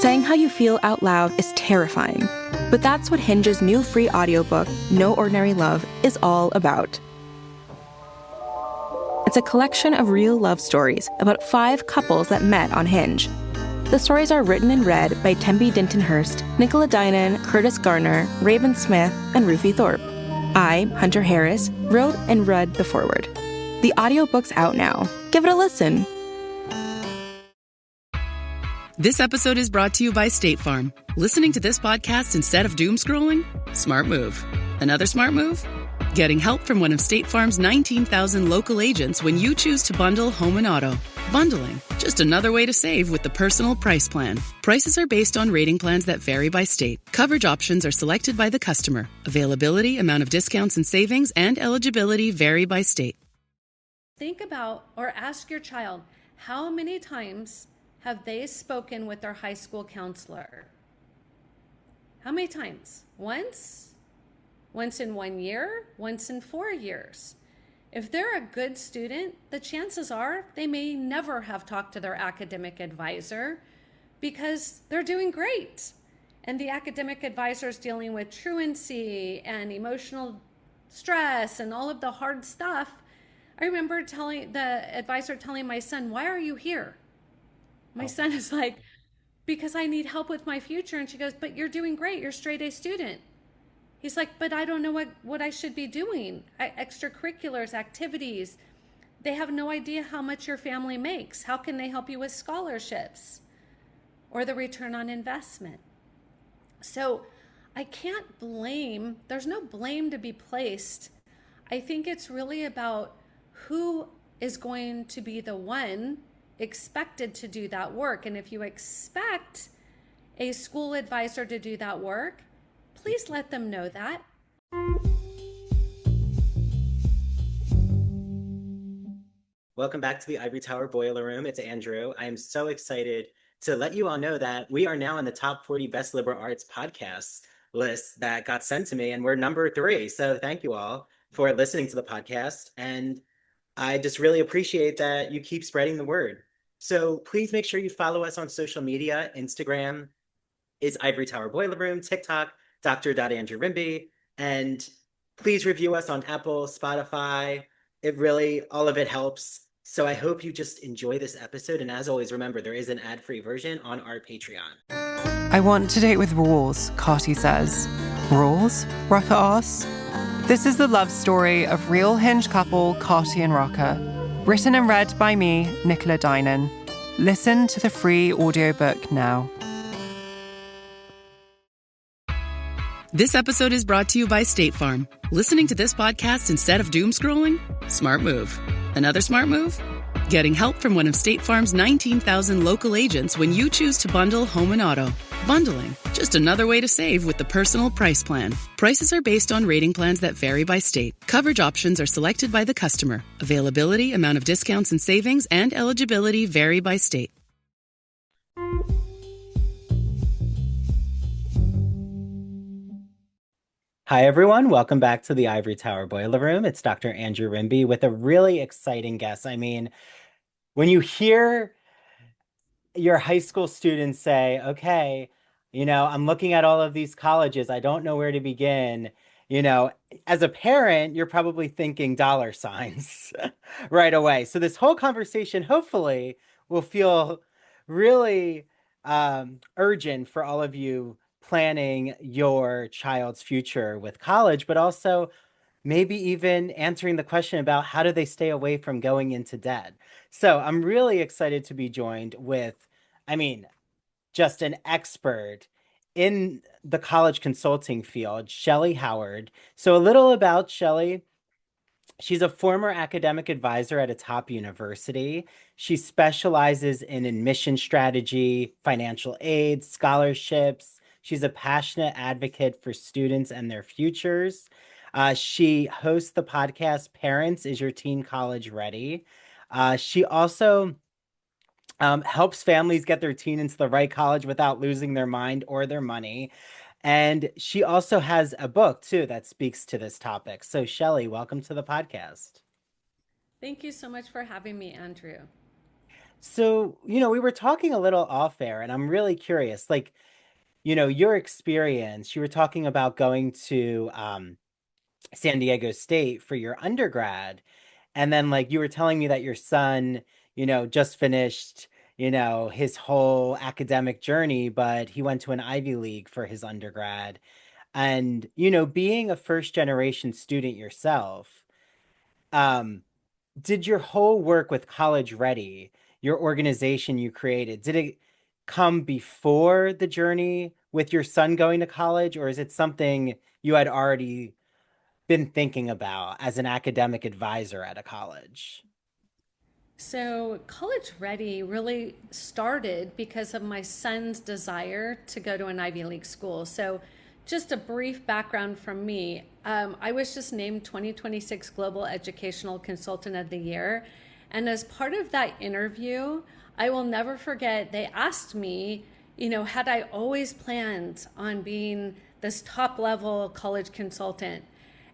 Saying how you feel out loud is terrifying, but that's what Hinge's new free audiobook, No Ordinary Love, is all about. It's a collection of real love stories about 5 couples that met on Hinge. The stories are written and read by Tembi Dintonhurst, Nicola Dinan, Curtis Garner, Raven Smith, and Ruthie Thorpe. I, Hunter Harris, wrote and read the foreword. The audiobook's out now. Give it a listen. This episode is brought to you by State Farm. Listening to this podcast instead of doom scrolling? Smart move. Another smart move? Getting help from one of State Farm's 19,000 local agents when you choose to bundle home and auto. Bundling, just another way to save with the Personal Price Plan. Prices are based on rating plans that vary by state. Coverage options are selected by the customer. Availability, amount of discounts and savings, and eligibility vary by state. Think about or ask your child, how many times have they spoken with their high school counselor? How many times? Once? Once in 1 year? Once in 4 years? If they're a good student, the chances are they may never have talked to their academic advisor because they're doing great. And the academic advisor is dealing with truancy and emotional stress and all of the hard stuff. I remember telling the advisor telling my son, "Why are you here?" My son is like, "Because I need help with my future." And she goes, "But you're doing great. You're a straight A student." He's like, "But I don't know what I should be doing. Extracurriculars, activities. They have no idea how much your family makes. How can they help you with scholarships or the return on investment?" So I can't blame. There's no blame to be placed. I think it's really about who is going to be the one expected to do that work. And if you expect a school advisor to do that work, please let them know that. Welcome back to the Ivory Tower Boiler Room. It's Andrew. I am so excited to let you all know that we are now in the top 40 best liberal arts podcasts list that got sent to me, and we're number 3. So thank you all for listening to the podcast. And I just really appreciate that you keep spreading the word. So please make sure you follow us on social media. Instagram is Ivory Tower Boiler Room, TikTok, Dr.Andrew Rimby, and please review us on Apple, Spotify. It really, all of it helps. So I hope you just enjoy this episode. And as always, remember, there is an ad-free version on our Patreon. I want to date with rules, Carty says. Rules? Rucker asks. This is the love story of real Hinge couple Carty and Rucker. Written and read by me, Nicola Dinan. Listen to the free audiobook now. This episode is brought to you by State Farm. Listening to this podcast instead of doom scrolling? Smart move. Another smart move? Getting help from one of State Farm's 19,000 local agents when you choose to bundle home and auto. Bundling, just another way to save with the Personal Price Plan. Prices are based on rating plans that vary by state. Coverage options are selected by the customer. Availability, amount of discounts and savings, and eligibility vary by state. Hi, everyone. Welcome back to the Ivory Tower Boiler Room. It's Dr. Andrew Rimby with a really exciting guest. I mean, when you hear your high school students say, okay, I'm looking at all of these colleges. I don't know where to begin. As a parent, you're probably thinking dollar signs right away. So this whole conversation, hopefully, will feel really urgent for all of you planning your child's future with college, but also maybe even answering the question about how do they stay away from going into debt. So I'm really excited to be joined with, just an expert in the college consulting field, Shellee Howard. So a little about Shellee. She's a former academic advisor at a top university. She specializes in admission strategy, financial aid, scholarships. She's a passionate advocate for students and their futures. She hosts the podcast, Parents, Is Your Teen College Ready? She also helps families get their teen into the right college without losing their mind or their money. And she also has a book, too, that speaks to this topic. So, Shellee, welcome to the podcast. Thank you so much for having me, Andrew. So, we were talking a little off air, and I'm really curious, like, your experience. You were talking about going to San Diego State for your undergrad. And then, like, you were telling me that your son, just finished, his whole academic journey, but he went to an Ivy League for his undergrad. And, being a first generation student yourself, um, did your whole work with College Ready, your organization you created, did it come before the journey with your son going to college, or is it something you had already been thinking about as an academic advisor at a college? So, College Ready really started because of my son's desire to go to an Ivy League school. So, just a brief background from me. I was just named 2026 Global Educational Consultant of the Year. And as part of that interview, I will never forget, they asked me, had I always planned on being this top level college consultant?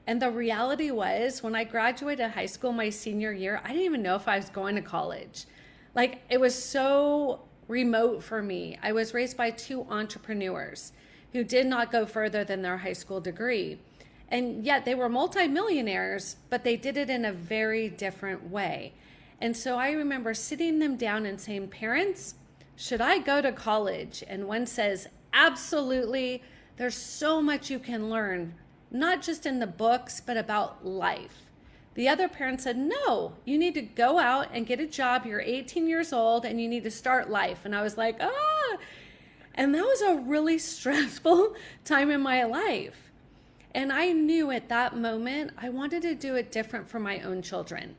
And the reality was, when I graduated high school my senior year, I didn't even know if I was going to college. Like, it was so remote for me. I was raised by two entrepreneurs who did not go further than their high school degree. And yet they were multimillionaires, but they did it in a very different way. And so I remember sitting them down and saying, parents, should I go to college? And one says, absolutely. There's so much you can learn, not just in the books, but about life. The other parent said, no, you need to go out and get a job. You're 18 years old and you need to start life. And I was like, ah. And that was a really stressful time in my life. And I knew at that moment I wanted to do it different for my own children.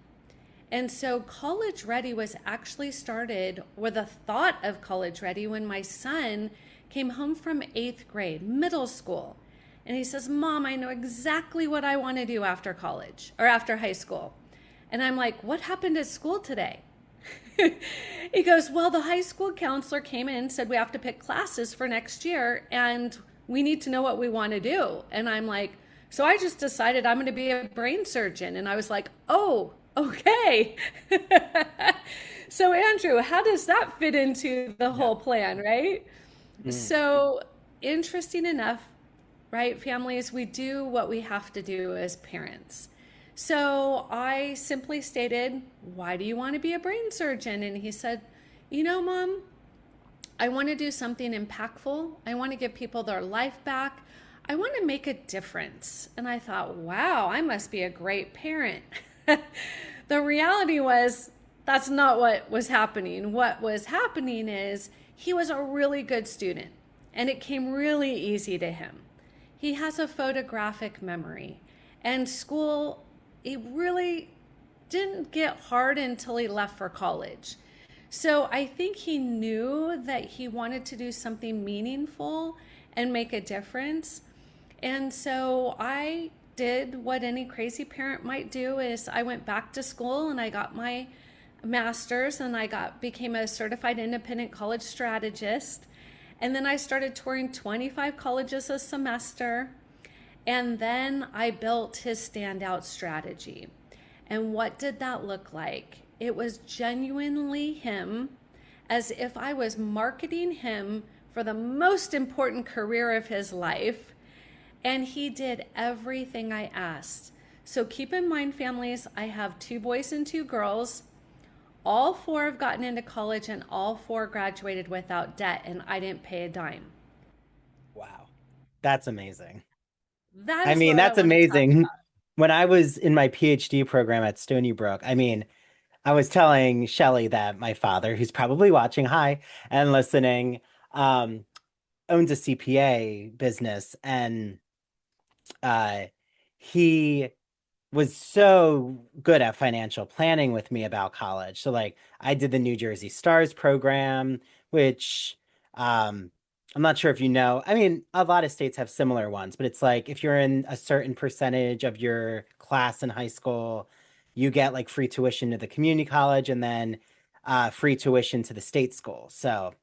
And so College Ready was actually started with a thought of College Ready when my son came home from 8th grade, middle school. And he says, Mom, I know exactly what I want to do after college or after high school. And I'm like, what happened at school today? He goes, well, the high school counselor came in and said we have to pick classes for next year and we need to know what we want to do. And I'm like, so I just decided I'm going to be a brain surgeon. And I was like, oh, okay. So Andrew, how does that fit into the whole plan, right? So interesting enough, right, families, we do what we have to do as parents. So I simply stated, why do you want to be a brain surgeon? And he said, Mom, I want to do something impactful. I want to give people their life back. I want to make a difference. And I thought, wow, I must be a great parent. The reality was, that's not what was happening. What was happening is he was a really good student and it came really easy to him. He has a photographic memory, and school, it really didn't get hard until he left for college. So I think he knew that he wanted to do something meaningful and make a difference. And so I did what any crazy parent might do, is I went back to school and I got my master's and became a certified independent college strategist. And then I started touring 25 colleges a semester. And then I built his standout strategy. And what did that look like? It was genuinely him, as if I was marketing him for the most important career of his life. And he did everything I asked. So keep in mind, families, I have 2 boys and 2 girls. All 4 have gotten into college and all 4 graduated without debt, and I didn't pay a dime. Wow. That's amazing. That I is mean, what I that's want to talk amazing. about. When I was in my PhD program at Stony Brook, I mean, I was telling Shellee that my father, who's probably watching, hi, and listening, um, owns a CPA business, and uh, he was so good at financial planning with me about college. So like I did the New Jersey Stars program, which I'm not sure if you know. I mean, a lot of states have similar ones, but it's like if you're in a certain percentage of your class in high school, you get like free tuition to the community college and then free tuition to the state school. So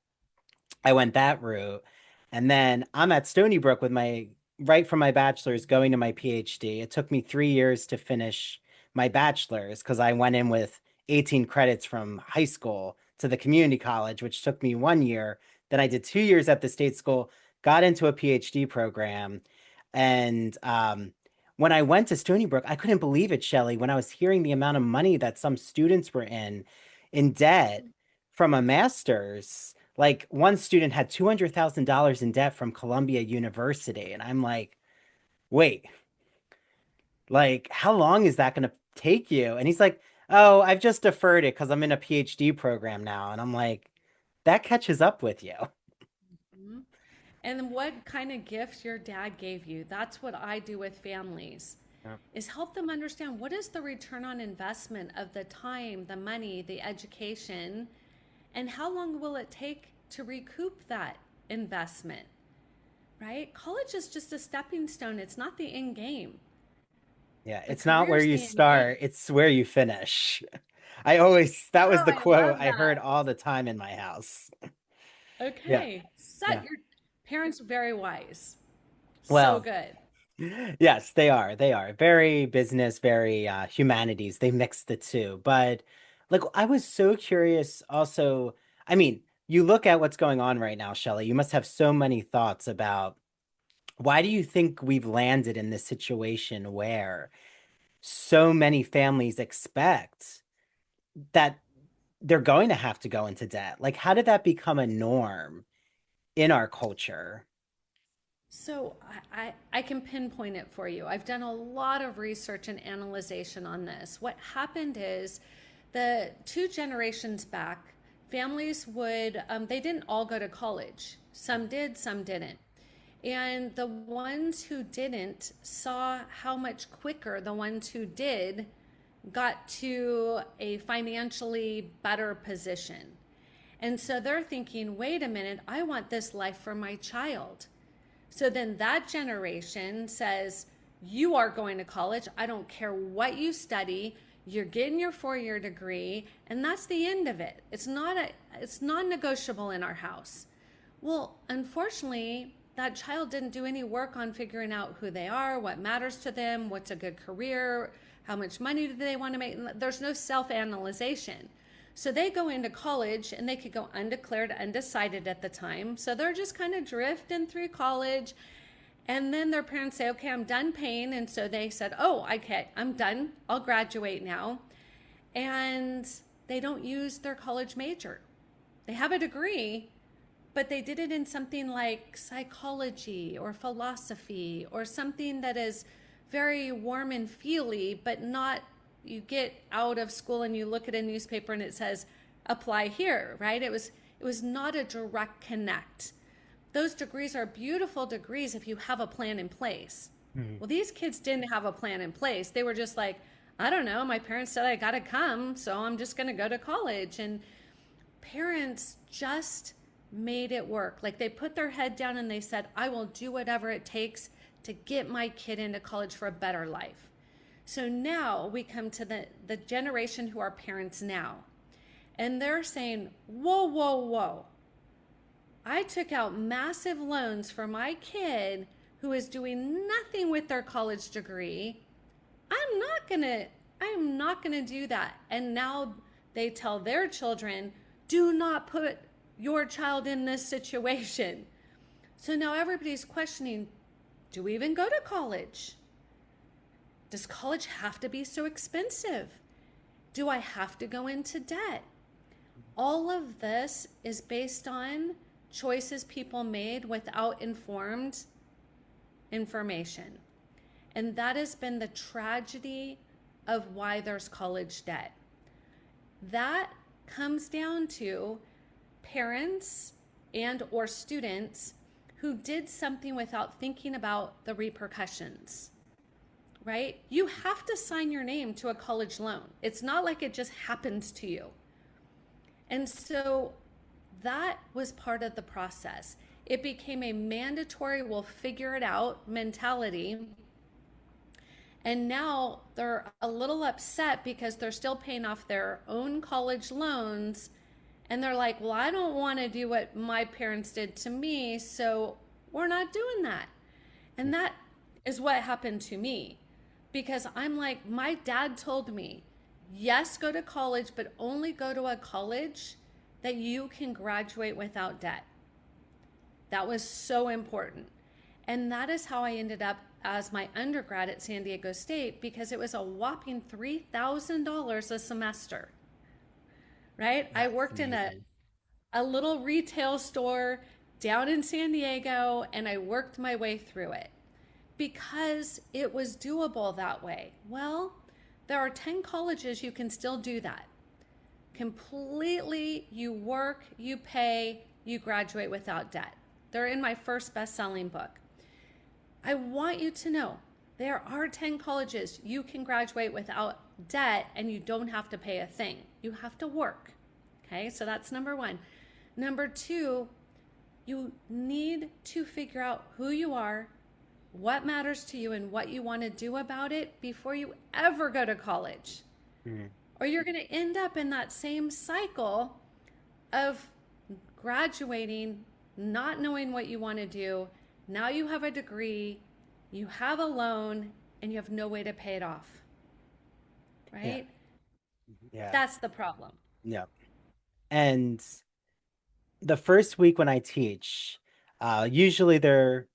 I went that route. And then I'm at Stony Brook with my right from my bachelor's going to my PhD. It took me 3 years to finish my bachelor's because I went in with 18 credits from high school to the community college, which took me 1 year. Then I did 2 years at the state school, got into a PhD program. And when I went to Stony Brook, I couldn't believe it, Shellee, when I was hearing the amount of money that some students were in debt from a master's. Like one student had $200,000 in debt from Columbia University. And I'm like, wait, like, how long is that going to take you? And he's like, oh, I've just deferred it because I'm in a PhD program now. And I'm like, that catches up with you. Mhm. And what kind of gifts your dad gave you. That's what I do with families, Yeah. is help them understand what is the return on investment of the time, the money, the education, and how long will it take to recoup that investment, right? College is just a stepping stone. It's not the end game. Yeah, The it's not where career's you the end game. start, it's where you finish. That was Oh, the I quote love I heard that. all the time in my house. Yeah, Okay. yeah. Set your parents very wise. So Well, good. yes, they are. They are very business, very humanities. They mix the two. But like, I was so curious also. I mean, you look at what's going on right now, Shelley. You must have so many thoughts about why do you think we've landed in this situation where so many families expect that they're going to have to go into debt? Like, how did that become a norm in our culture? So I can pinpoint it for you. I've done a lot of research and analyzation on this. What happened is the two generations back, families would, they didn't all go to college. Some did, some didn't. And the ones who didn't saw how much quicker the ones who did got to a financially better position. And so they're thinking, wait a minute, I want this life for my child. So then that generation says, you are going to college. I don't care what you study. You're getting your 4-year degree, and that's the end of it. It's non-negotiable in our house. Well, unfortunately, that child didn't do any work on figuring out who they are, what matters to them, what's a good career, how much money do they want to make. There's no self-analyzation. So they go into college and they could go undeclared, undecided at the time. So they're just kind of drifting through college. And then their parents say, okay, I'm done paying. And so they said, oh, okay, I'm done. I'll graduate now. And they don't use their college major. They have a degree, but they did it in something like psychology or philosophy or something that is very warm and feely, but not, you get out of school and you look at a newspaper and it says apply here, right? It was not a direct connect. Those degrees are beautiful degrees if you have a plan in place. Mhm. Well, these kids didn't have a plan in place. They were just like, I don't know, my parents said I got to come, so I'm just going to go to college. And parents just made it work. Like they put their head down and they said, I will do whatever it takes to get my kid into college for a better life. So now we come to the generation who are parents now. And they're saying, whoa, whoa, whoa. I took out massive loans for my kid who is doing nothing with their college degree. I'm not gonna do that. And now they tell their children, do not put your child in this situation. So now everybody's questioning, do we even go to college? Does college have to be so expensive? Do I have to go into debt? All of this is based on choices people made without informed information. And that has been the tragedy of why there's college debt. That comes down to parents and or students who did something without thinking about the repercussions. Right? You have to sign your name to a college loan. It's not like it just happens to you. And so that was part of the process. It became a mandatory, we'll figure it out mentality. And now they're a little upset because they're still paying off their own college loans. And they're like, well, I don't want to do what my parents did to me, so we're not doing that. And that is what happened to me. Because I'm like, my dad told me, yes, go to college, but only go to a college that you can graduate without debt. That was so important. And that is how I ended up as my undergrad at San Diego State, because it was a whopping $3,000 a semester, right? I worked in a little retail store down in San Diego, and I worked my way through it because it was doable that way. Well, there are 10 colleges you can still do that. Completely, you work, you pay, you graduate without debt. They're in my first best-selling book. I want you to know there are 10 colleges you can graduate without debt, and you don't have to pay a thing. You have to work. Okay, so that's number one. Number two, you need to figure out who you are, what matters to you, and what you want to do about it before you ever go to college. Or you're going to end up in that same cycle of graduating, not knowing what you want to do. Now you have a degree, you have a loan, and you have no way to pay it off. Right? Yeah. That's the problem. Yeah. And the first week when I teach, usually they're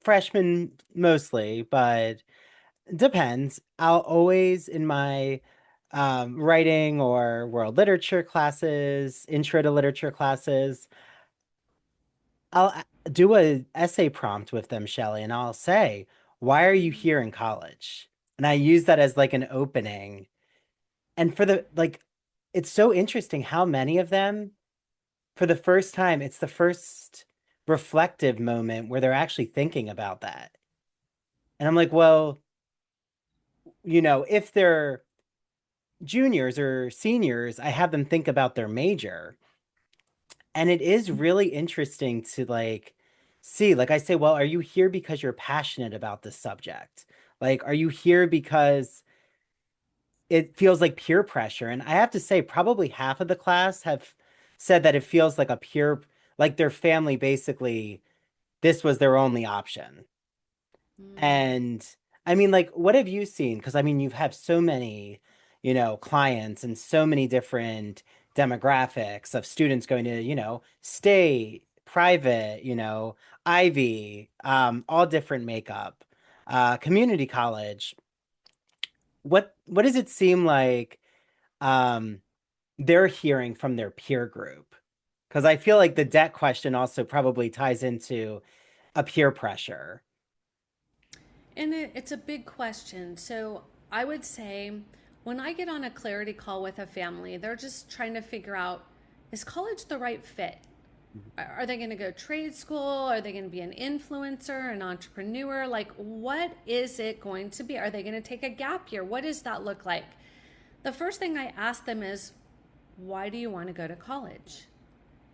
freshmen mostly, but depends. I'll always, in my writing or world literature classes, intro to literature classes, I'll do a essay prompt with them, Shellee, and I'll say, why are you here in college? And I use that as like an opening. And for the, like, it's so interesting how many of them, for the first time, it's the first reflective moment where they're actually thinking about that. And I'm like, well, if they're juniors or seniors, I have them think about their major. And it is really interesting to see, I say, well, are you here because you're passionate about this subject? Like, are you here because it feels like peer pressure? And I have to say, probably half of the class have said that it feels like like their family, basically, this was their only option. And I mean, what have you seen? Because I mean, you have so many, clients and so many different demographics of students going to, state, private, Ivy, all different makeup, community college. What does it seem like they're hearing from their peer group? Because I feel like the debt question also probably ties into a peer pressure. And it's a big question. So I would say when I get on a clarity call with a family, they're just trying to figure out, is college the right fit? Are they going to go trade school? Are they going to be an influencer, an entrepreneur? What is it going to be? Are they going to take a gap year? What does that look like? The first thing I ask them is, why do you want to go to college?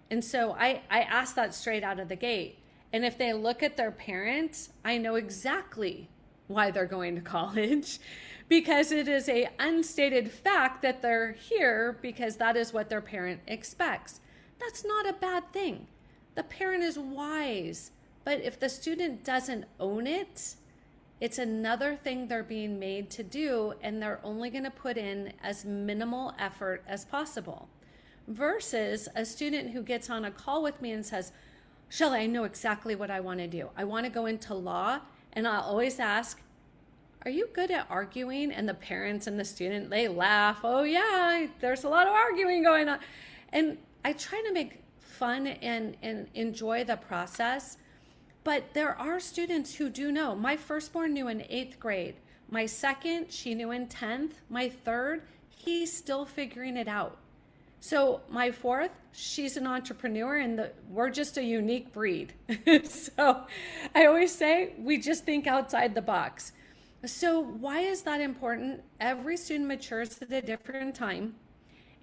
And so I ask that straight out of the gate. And if they look at their parents, I know exactly why they're going to college, because it is a unstated fact that they're here because that is what their parent expects. That's not a bad thing. The parent is wise, but if the student doesn't own it, it's another thing they're being made to do, and they're only going to put in as minimal effort as possible. Versus a student who gets on a call with me and says, Shellee, I know exactly what I want to do. I want to go into law. And I'll always ask, are you good at arguing? And the parents and the student, they laugh. Oh yeah, there's a lot of arguing going on. And I try to make fun and enjoy the process. But there are students who do know. My firstborn knew in 8th grade. My second, she knew in 10th. My third, he's still figuring it out. So my fourth, she's an entrepreneur, and we're just a unique breed. So I always say we just think outside the box. So why is that important? Every student matures at a different time.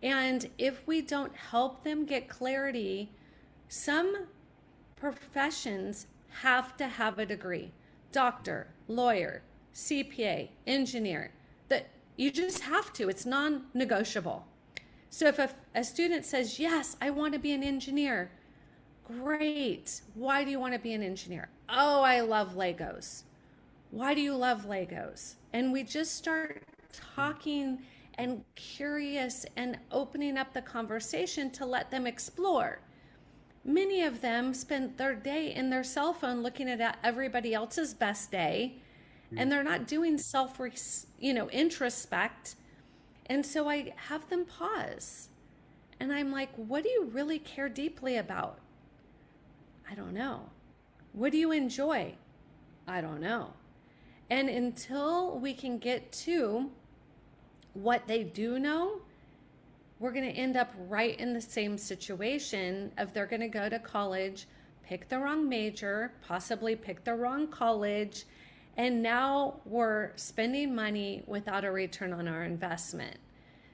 And if we don't help them get clarity, some professions have to have a degree. Doctor, lawyer, CPA, engineer. That you just have to. It's non-negotiable. So if a student says, yes, I want to be an engineer, great. Why do you want to be an engineer? Oh, I love Legos. Why do you love Legos? And we just start talking and curious and opening up the conversation to let them explore. Many of them spend their day in their cell phone looking at everybody else's best day, and they're not doing introspect. And so I have them pause. And I'm like, what do you really care deeply about? I don't know. What do you enjoy? I don't know. And until we can get to what they do know, we're going to end up right in the same situation of they're going to go to college, pick the wrong major, possibly pick the wrong college, and now we're spending money without a return on our investment.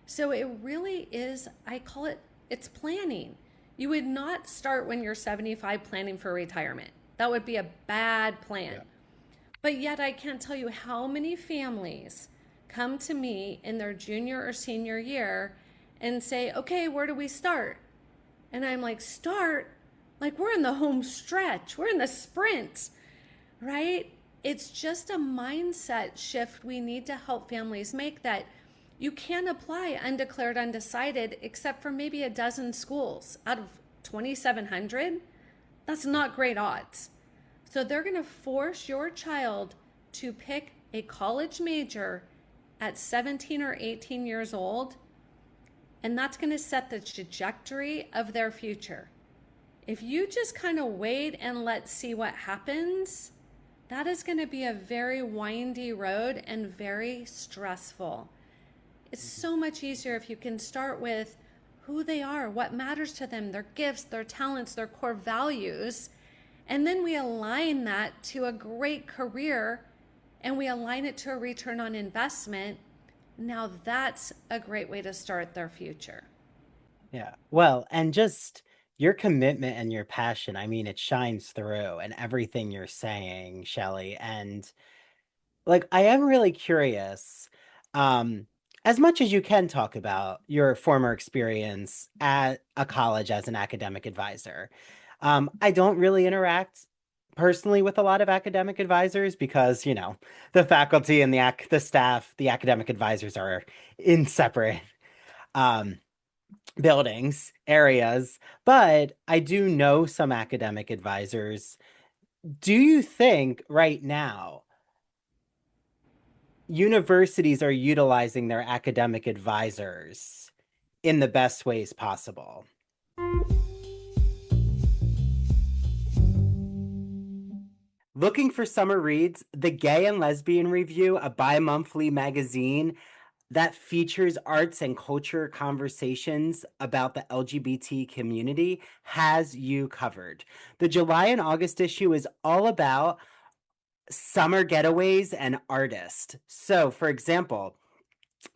So it really is, I call it, it's planning. You would not start when you're 75 planning for retirement. That would be a bad plan. Yeah. But yet I can't tell you how many families come to me in their junior or senior year and say, okay, where do we start? And I'm like, start? Like we're in the home stretch. We're in the sprint, right? It's just a mindset shift we need to help families make, that you can apply undeclared, undecided, except for maybe a dozen schools out of 2,700. That's not great odds. So they're going to force your child to pick a college major at 17 or 18 years old, and that's going to set the trajectory of their future. If you just kind of wait and let's see what happens, that is going to be a very windy road and very stressful. It's so much easier if you can start with who they are, what matters to them, their gifts, their talents, their core values, and then we align that to a great career and we align it to a return on investment. Now that's a great way to start their future. Yeah. Well, and just your commitment and your passion, I mean, it shines through in everything you're saying, Shellee. And like, I am really curious, as much as you can talk about your former experience at a college as an academic advisor. I don't really interact personally with a lot of academic advisors because, the faculty and the staff, the academic advisors are in separate buildings, areas, but I do know some academic advisors. Do you think right now universities are utilizing their academic advisors in the best ways possible? Looking for summer reads? The Gay and Lesbian Review, a bi-monthly magazine that features arts and culture conversations about the LGBT community, has you covered. The July and August issue is all about summer getaways and artists. So, for example,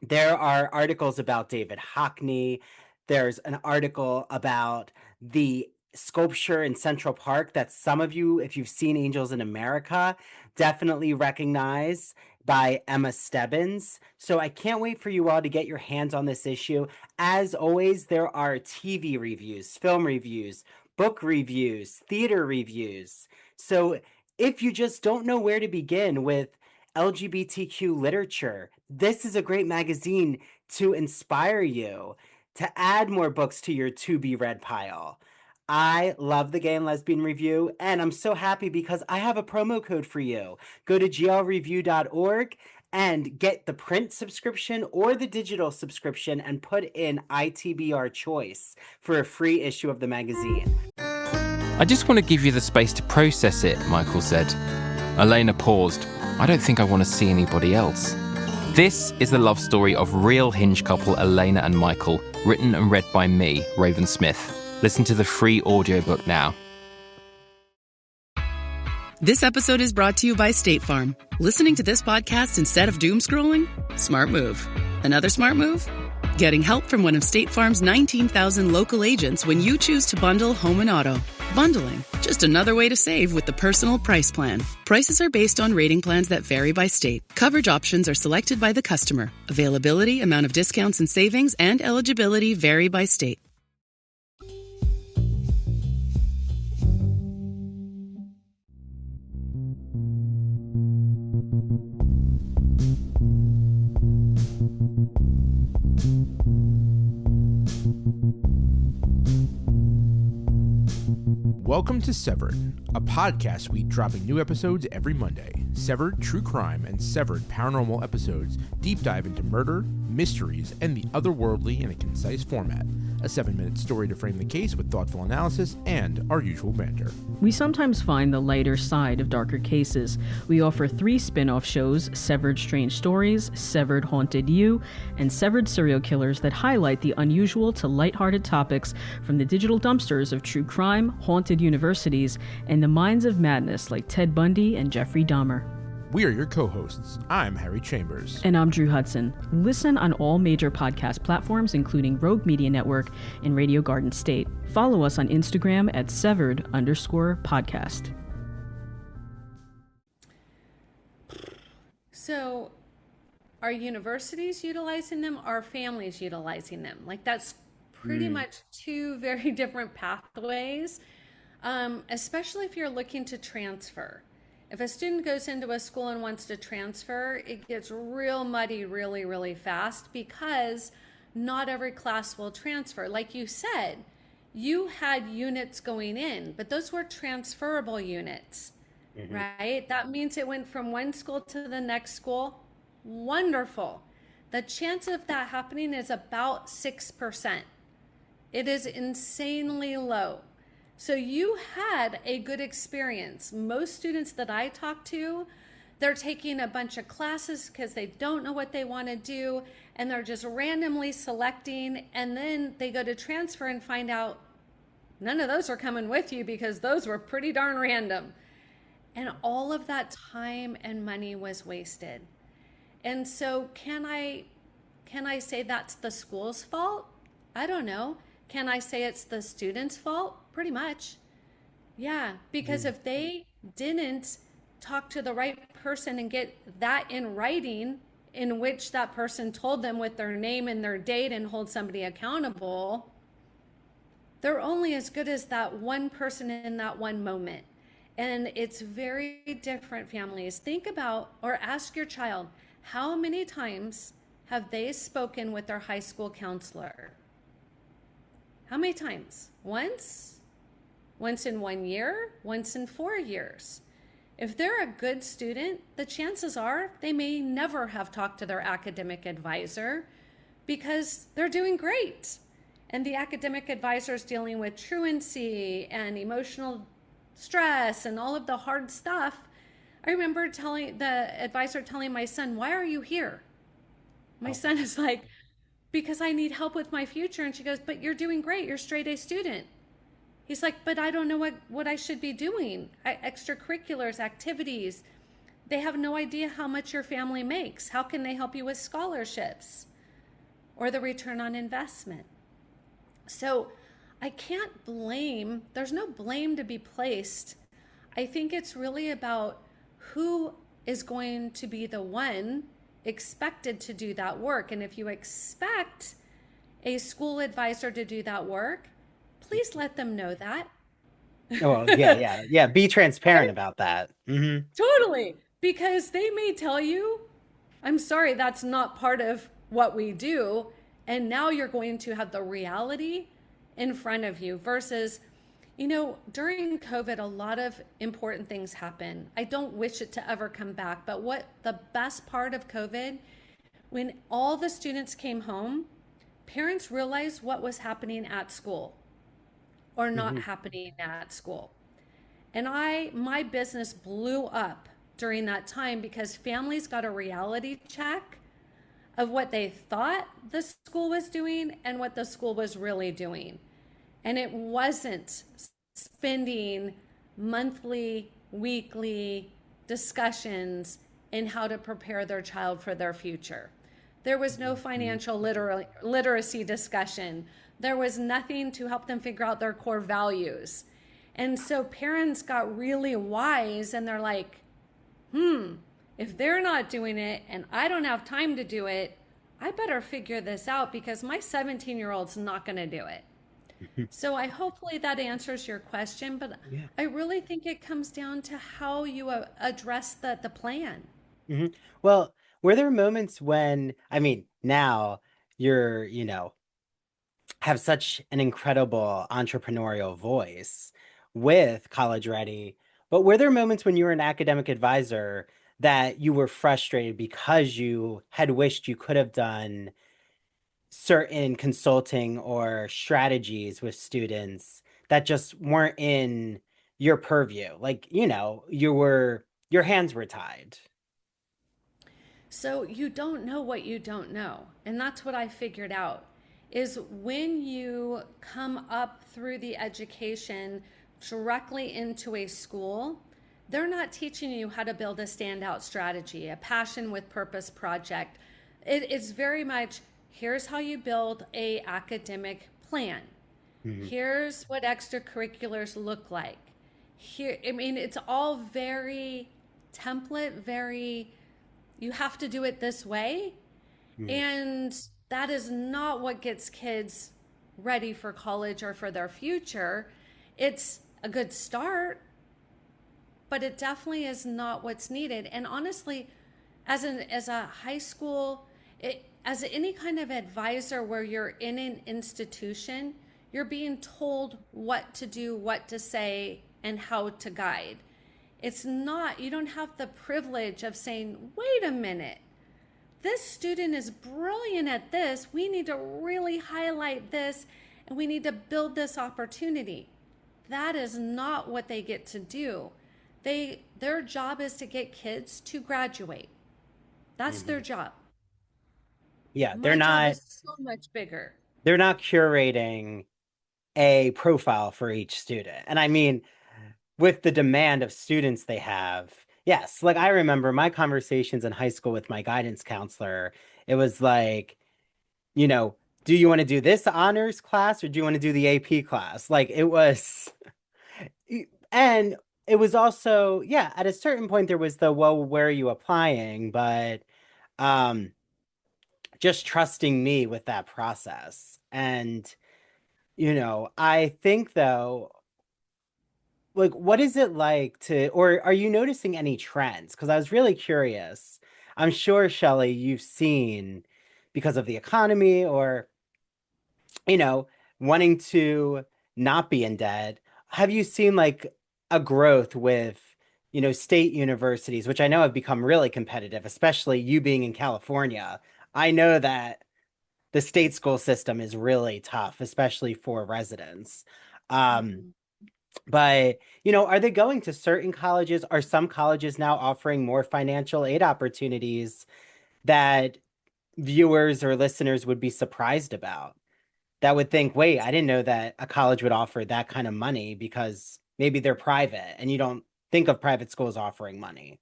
there are articles about David Hockney. There's an article about the sculpture in Central Park that some of you, if you've seen Angels in America, definitely recognize, by Emma Stebbins. So I can't wait for you all to get your hands on this issue. As always, there are TV reviews, film reviews, book reviews, theater reviews. So if you just don't know where to begin with LGBTQ literature, this is a great magazine to inspire you to add more books to your to-be-read pile. I love the Gay and Lesbian Review, and I'm so happy because I have a promo code for you. Go to glreview.org and get the print subscription or the digital subscription and put in ITBR choice for a free issue of the magazine. I just want to give you the space to process it, Michael said. Elena paused. I don't think I want to see anybody else. This is the love story of real Hinge couple Elena and Michael, written and read by me, Raven Smith. Listen to the free audiobook now. This episode is brought to you by State Farm. Listening to this podcast instead of doom scrolling? Smart move. Another smart move? Getting help from one of State Farm's 19,000 local agents when you choose to bundle home and auto. Bundling, just another way to save with the Personal Price Plan. Prices are based on rating plans that vary by state. Coverage options are selected by the customer. Availability, amount of discounts and savings, and eligibility vary by state. Welcome to Severed, a podcast week dropping new episodes every Monday. Severed True Crime and Severed Paranormal episodes deep dive into murder, mysteries, and the otherworldly in a concise format. A 7-minute story to frame the case with thoughtful analysis and our usual banter. We sometimes find the lighter side of darker cases. We offer 3 spin-off shows, Severed Strange Stories, Severed Haunted You, and Severed Serial Killers that highlight the unusual to lighthearted topics from the digital dumpsters of true crime, haunted universities, and the minds of madness like Ted Bundy and Jeffrey Dahmer. We are your co-hosts. I'm Harry Chambers. And I'm Drew Hudson. Listen on all major podcast platforms, including Rogue Media Network and Radio Garden State. Follow us on Instagram at severed_podcast. So are universities utilizing them? Are families utilizing them? Like, that's pretty much 2 very different pathways, especially if you're looking to transfer. If a student goes into a school and wants to transfer, it gets real muddy really, really fast because not every class will transfer. Like you said, you had units going in, but those were transferable units, right? That means it went from one school to the next school. Wonderful. The chance of that happening is about 6%. It is insanely low. So you had a good experience. Most students that I talk to, they're taking a bunch of classes because they don't know what they want to do, and they're just randomly selecting, and then they go to transfer and find out none of those are coming with you because those were pretty darn random. And all of that time and money was wasted. And so can I say that's the school's fault? I don't know. Can I say it's the student's fault? Pretty much. Yeah, because if they didn't talk to the right person and get that in writing, in which that person told them with their name and their date and hold somebody accountable, they're only as good as that one person in that one moment. And it's very different, families. Think about, or ask your child, how many times have they spoken with their high school counselor? How many times? Once? Once in 1 year? Once in 4 years? If they're a good student, the chances are they may never have talked to their academic advisor because they're doing great. And the academic advisor is dealing with truancy and emotional stress and all of the hard stuff. I remember telling the advisor telling my son, "Why are you here?" My son is like, "Because I need help with my future." And she goes, "But you're doing great. You're a straight A student." He's like, "But I don't know what I should be doing. Extracurriculars, activities. They have no idea how much your family makes. How can they help you with scholarships or the return on investment?" So I can't blame. There's no blame to be placed. I think it's really about who is going to be the one expected to do that work. And if you expect a school advisor to do that work, please let them know that. Oh, yeah. Be transparent about that. Totally. Because they may tell you, "I'm sorry, that's not part of what we do." And now you're going to have the reality in front of you versus, during COVID, a lot of important things happen. I don't wish it to ever come back. But what the best part of COVID, when all the students came home, parents realized what was happening at school or not happening at school. And my business blew up during that time because families got a reality check of what they thought the school was doing and what the school was really doing. And it wasn't spending monthly, weekly discussions in how to prepare their child for their future. There was no financial literacy discussion. There was nothing to help them figure out their core values. And so parents got really wise and they're like, if they're not doing it and I don't have time to do it, I better figure this out because my 17-year-old's not going to do it. So hopefully that answers your question, but I really think it comes down to how you address the plan. Well, were there moments when, now you're, have such an incredible entrepreneurial voice. with College Ready. But were there moments when you were an academic advisor that you were frustrated because you had wished you could have done certain consulting or strategies with students that just weren't in your purview? Like, your hands were tied. So you don't know what you don't know. And that's what I figured out is when you come up through the education directly into a school, they're not teaching you how to build a standout strategy, a passion with purpose project. It is very much here's how you build a academic plan. Here's what extracurriculars look like. Here, I mean, it's all very template, very you have to do it this way. And that is not what gets kids ready for college or for their future. It's a good start, but it definitely is not what's needed. And honestly, as a high school, as any kind of advisor where you're in an institution, you're being told what to do, what to say, and how to guide. It's not, you don't have the privilege of saying, wait a minute, this student is brilliant at this. We need to really highlight this and we need to build this opportunity. That is not what they get to do. Their job is to get kids to graduate. That's their job. Yeah, My job is so much bigger. they're not curating a profile for each student. And I mean, with the demand of students they have, yes, like I remember my conversations in high school with my guidance counselor. It was like, do you want to do this honors class or do you want to do the AP class? Like it was, and it was also, yeah, at a certain point there was the, well, where are you applying? But um, just trusting me with that process. And, I think though, like, what is it like or are you noticing any trends? Because I was really curious. I'm sure, Shellee, you've seen because of the economy or, wanting to not be in debt. Have you seen like a growth with, state universities, which I know have become really competitive, especially you being in California? I know that the state school system is really tough, especially for residents. Um, but, are they going to certain colleges? Are some colleges now offering more financial aid opportunities that viewers or listeners would be surprised about? That would think, wait, I didn't know that a college would offer that kind of money because maybe they're private and you don't think of private schools offering money.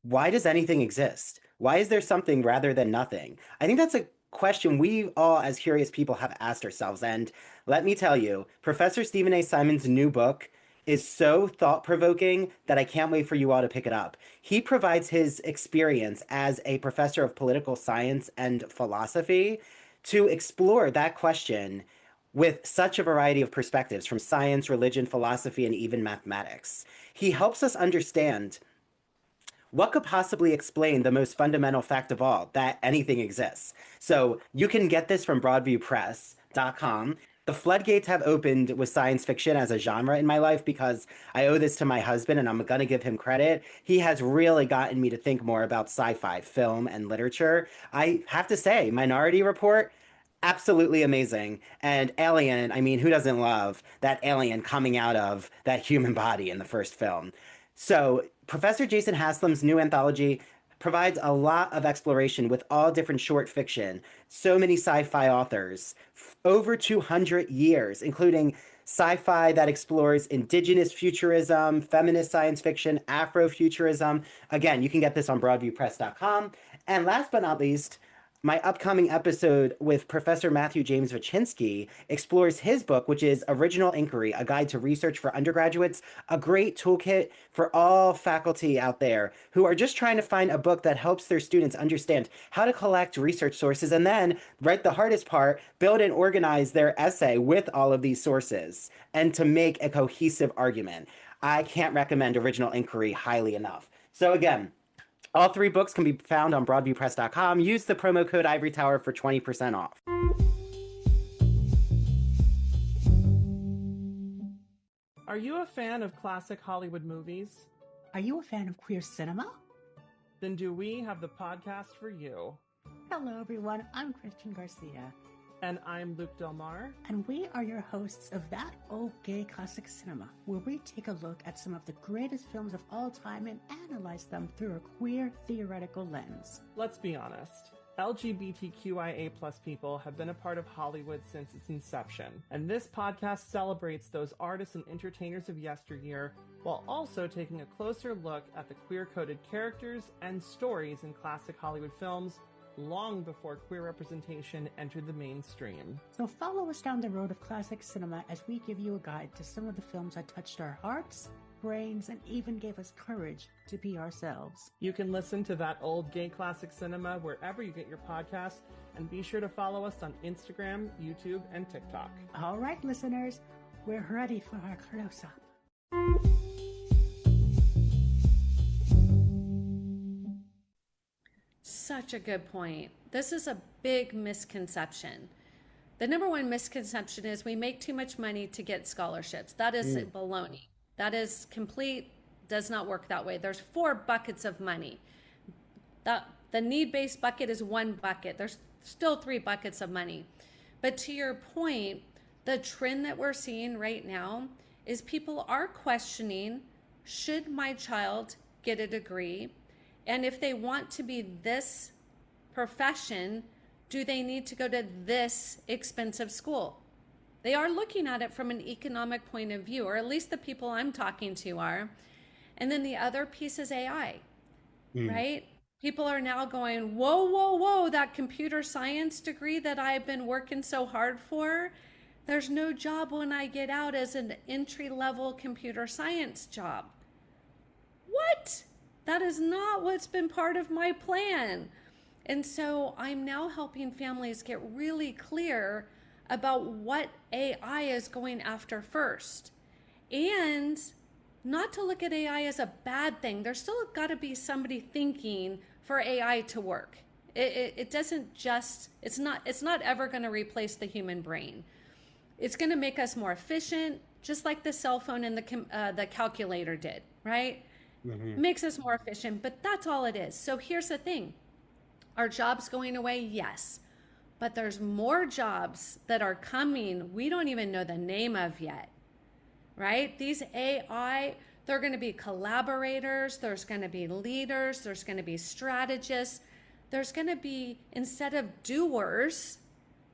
Why does anything exist? Why is there something rather than nothing? I think that's a question we all, as curious people, have asked ourselves. And let me tell you, Professor Stephen A. Simon's new book is so thought-provoking that I can't wait for you all to pick it up. He provides his experience as a professor of political science and philosophy to explore that question with such a variety of perspectives from science, religion, philosophy, and even mathematics. He helps us understand what could possibly explain the most fundamental fact of all, that anything exists. So you can get this from broadviewpress.com. The floodgates have opened with science fiction as a genre in my life because I owe this to my husband and I'm going to give him credit. He has really gotten me to think more about sci-fi, film, and literature. I have to say, Minority Report, absolutely amazing. And Alien, I mean, who doesn't love that alien coming out of that human body in the first film? So Professor Jason Haslam's new anthology provides a lot of exploration with all different short fiction, so many sci-fi authors, over 200 years, including sci-fi that explores indigenous futurism, feminist science fiction, Afrofuturism. Again, you can get this on broadviewpress.com. And last but not least, my upcoming episode with Professor Matthew James Vachinsky explores his book, which is Original Inquiry, A Guide to Research for Undergraduates, a great toolkit for all faculty out there who are just trying to find a book that helps their students understand how to collect research sources and then, right, the hardest part, build and organize their essay with all of these sources and to make a cohesive argument. I can't recommend Original Inquiry highly enough. So again, all three books can be found on broadviewpress.com. Use the promo code Ivory Tower for 20% off. Are you a fan of classic Hollywood movies? Are you a fan of queer cinema? Then do we have the podcast for you. Hello, everyone. I'm Christian Garcia. And I'm Luke Del Mar. And we are your hosts of That Old Gay Classic Cinema, where we take a look at some of the greatest films of all time and analyze them through a queer theoretical lens. Let's be honest. LGBTQIA+ people have been a part of Hollywood since its inception, and this podcast celebrates those artists and entertainers of yesteryear while also taking a closer look at the queer-coded characters and stories in classic Hollywood films long before queer representation entered the mainstream. So follow us down the road of classic cinema as we give you a guide to some of the films that touched our hearts, brains, and even gave us courage to be ourselves. You can listen to That Old Gay Classic Cinema wherever you get your podcasts, and be sure to follow us on Instagram, YouTube, and TikTok. All right, listeners, we're ready for our close-up. Such a good point. This is a big misconception. The number one misconception is we make too much money to get scholarships. That is baloney. That is complete, does not work that way. There's 4 buckets of money. The need-based bucket is 1 bucket. There's still 3 buckets of money. But to your point, the trend that we're seeing right now is people are questioning, should my child get a degree? And if they want to be this profession, do they need to go to this expensive school? They are looking at it from an economic point of view, or at least the people I'm talking to are. And then the other piece is AI, right? People are now going, whoa, whoa, whoa, that computer science degree that I've been working so hard for, there's no job when I get out as an entry-level computer science job. What? That is not what's been part of my plan. And so I'm now helping families get really clear about what AI is going after first. And not to look at AI as a bad thing. There's still got to be somebody thinking for AI to work. It doesn't just, it's not ever going to replace the human brain. It's going to make us more efficient, just like the cell phone and the calculator did, right? Makes us more efficient, but that's all it is. So here's the thing. Are jobs going away? Yes. But there's more jobs that are coming we don't even know the name of yet, right? These AI, they're going to be collaborators, there's going to be leaders, there's going to be strategists, there's going to be, instead of doers,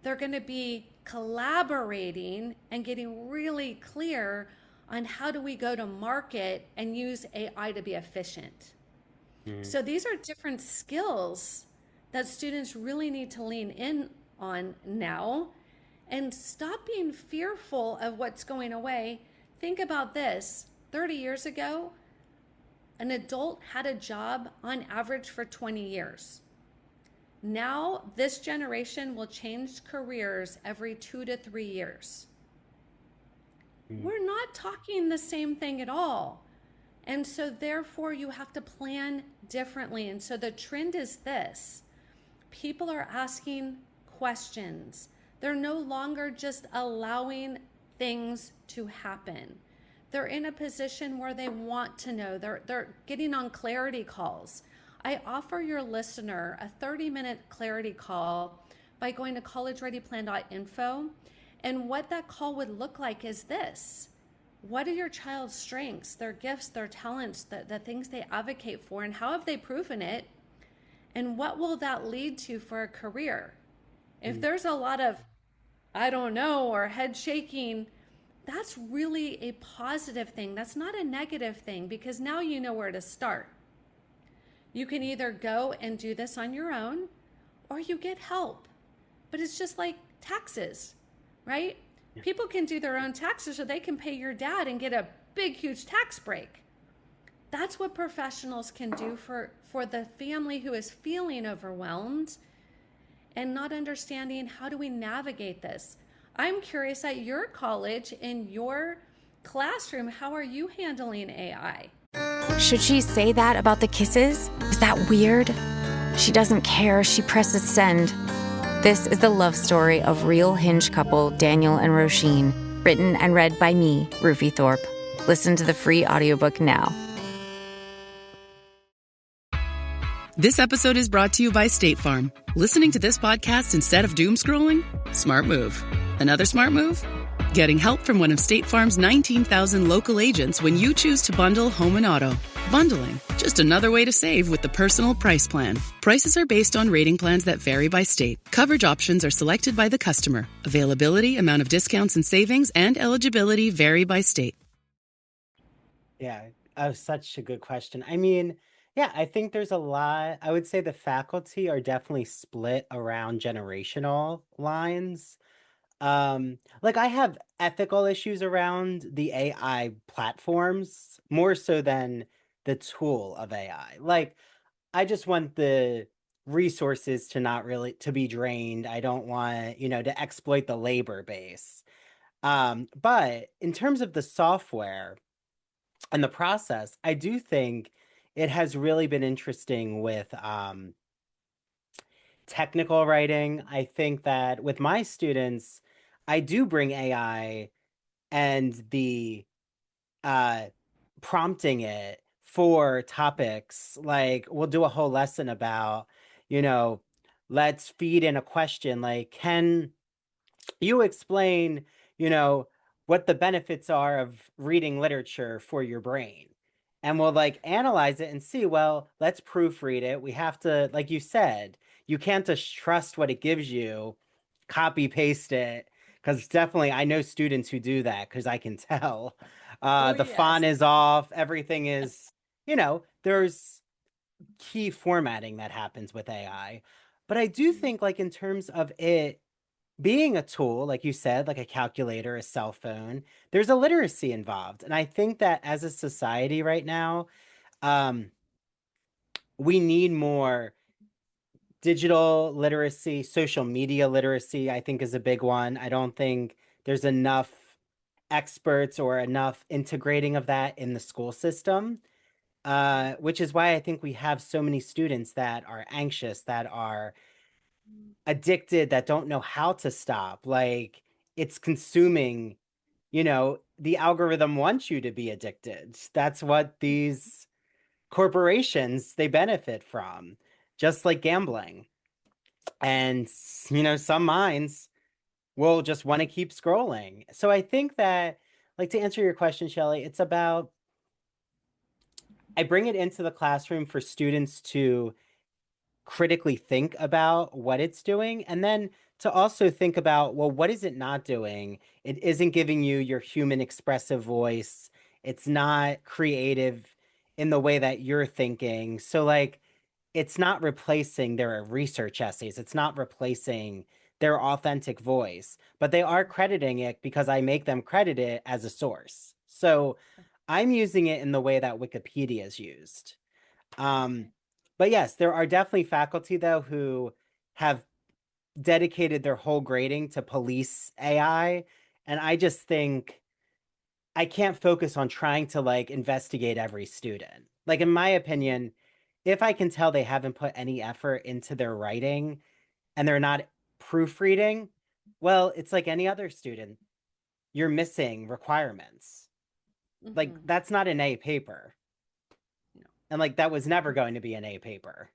they're going to be collaborating and getting really clear on how do we go to market and use AI to be efficient. So these are different skills that students really need to lean in on now and stop being fearful of what's going away. Think about this. 30 years ago, an adult had a job on average for 20 years. Now, this generation will change careers every 2 to 3 years. We're not talking the same thing at all. And so therefore you have to plan differently. And so the trend is this. People are asking questions. They're no longer just allowing things to happen. They're in a position where they want to know. They're getting on clarity calls. I offer your listener a 30-minute clarity call by going to collegereadyplan.info. And what that call would look like is this. What are your child's strengths, their gifts, their talents, the things they advocate for, and how have they proven it? And what will that lead to for a career? If there's a lot of, I don't know, or head shaking, that's really a positive thing. That's not a negative thing, because now you know where to start. You can either go and do this on your own, or you get help. But it's just like taxes, right? People can do their own taxes, or they can pay your dad and get a big, huge tax break. That's what professionals can do for the family who is feeling overwhelmed and not understanding how do we navigate this. I'm curious, at your college, in your classroom, how are you handling AI? Should she say that about the kisses? Is that weird? She doesn't care. She presses send. This is the love story of real Hinge couple Daniel and Roisin, written and read by me, Rufi Thorpe. Listen to the free audiobook now. This episode is brought to you by State Farm. Listening to this podcast instead of doom scrolling? Smart move. Another smart move? Getting help from one of State Farm's 19,000 local agents when you choose to bundle home and auto. Bundling, just another way to save with the Personal Price Plan. Prices are based on rating plans that vary by state. Coverage options are selected by the customer. Availability, amount of discounts and savings, and eligibility vary by state. Yeah, such a good question. I mean, yeah, I think there's a lot. I would say the faculty are definitely split around generational lines. Like I have ethical issues around the AI platforms more so than the tool of AI. Like I just want the resources to not really to be drained. I don't want, to exploit the labor base. But in terms of the software and the process, I do think it has really been interesting with technical writing. I think that with my students, I do bring AI and the uh, prompting it for topics. Like we'll do a whole lesson about, you know, let's feed in a question like, can you explain, you know, what the benefits are of reading literature for your brain? And we'll like analyze it and see, well, let's proofread it. We have to, like you said, you can't just trust what it gives you, copy paste it. Because definitely I know students who do that because I can tell. The font is off, everything is, there's key formatting that happens with AI. But I do think, like, in terms of it being a tool, like you said, like a calculator, a cell phone, there's a literacy involved. And I think that as a society right now, um, we need more digital literacy, social media literacy, I think is a big one. I don't think there's enough experts or enough integrating of that in the school system, which is why I think we have so many students that are anxious, that are addicted, that don't know how to stop. Like it's consuming, the algorithm wants you to be addicted. That's what these corporations, they benefit from, just like gambling. And, some minds will just want to keep scrolling. So I think that, like, to answer your question, Shellee, it's about, I bring it into the classroom for students to critically think about what it's doing, and then to also think about, well, what is it not doing? It isn't giving you your human expressive voice. It's not creative in the way that you're thinking. So like it's not replacing their research essays. It's not replacing their authentic voice, but they are crediting it because I make them credit it as a source. So I'm using it in the way that Wikipedia is used. But yes, there are definitely faculty, though, who have dedicated their whole grading to police AI. And I just think I can't focus on trying to like investigate every student. Like, in my opinion, if I can tell they haven't put any effort into their writing and they're not proofreading, well, it's like any other student. You're missing requirements. Like, that's not an A paper. And like that was never going to be an A paper.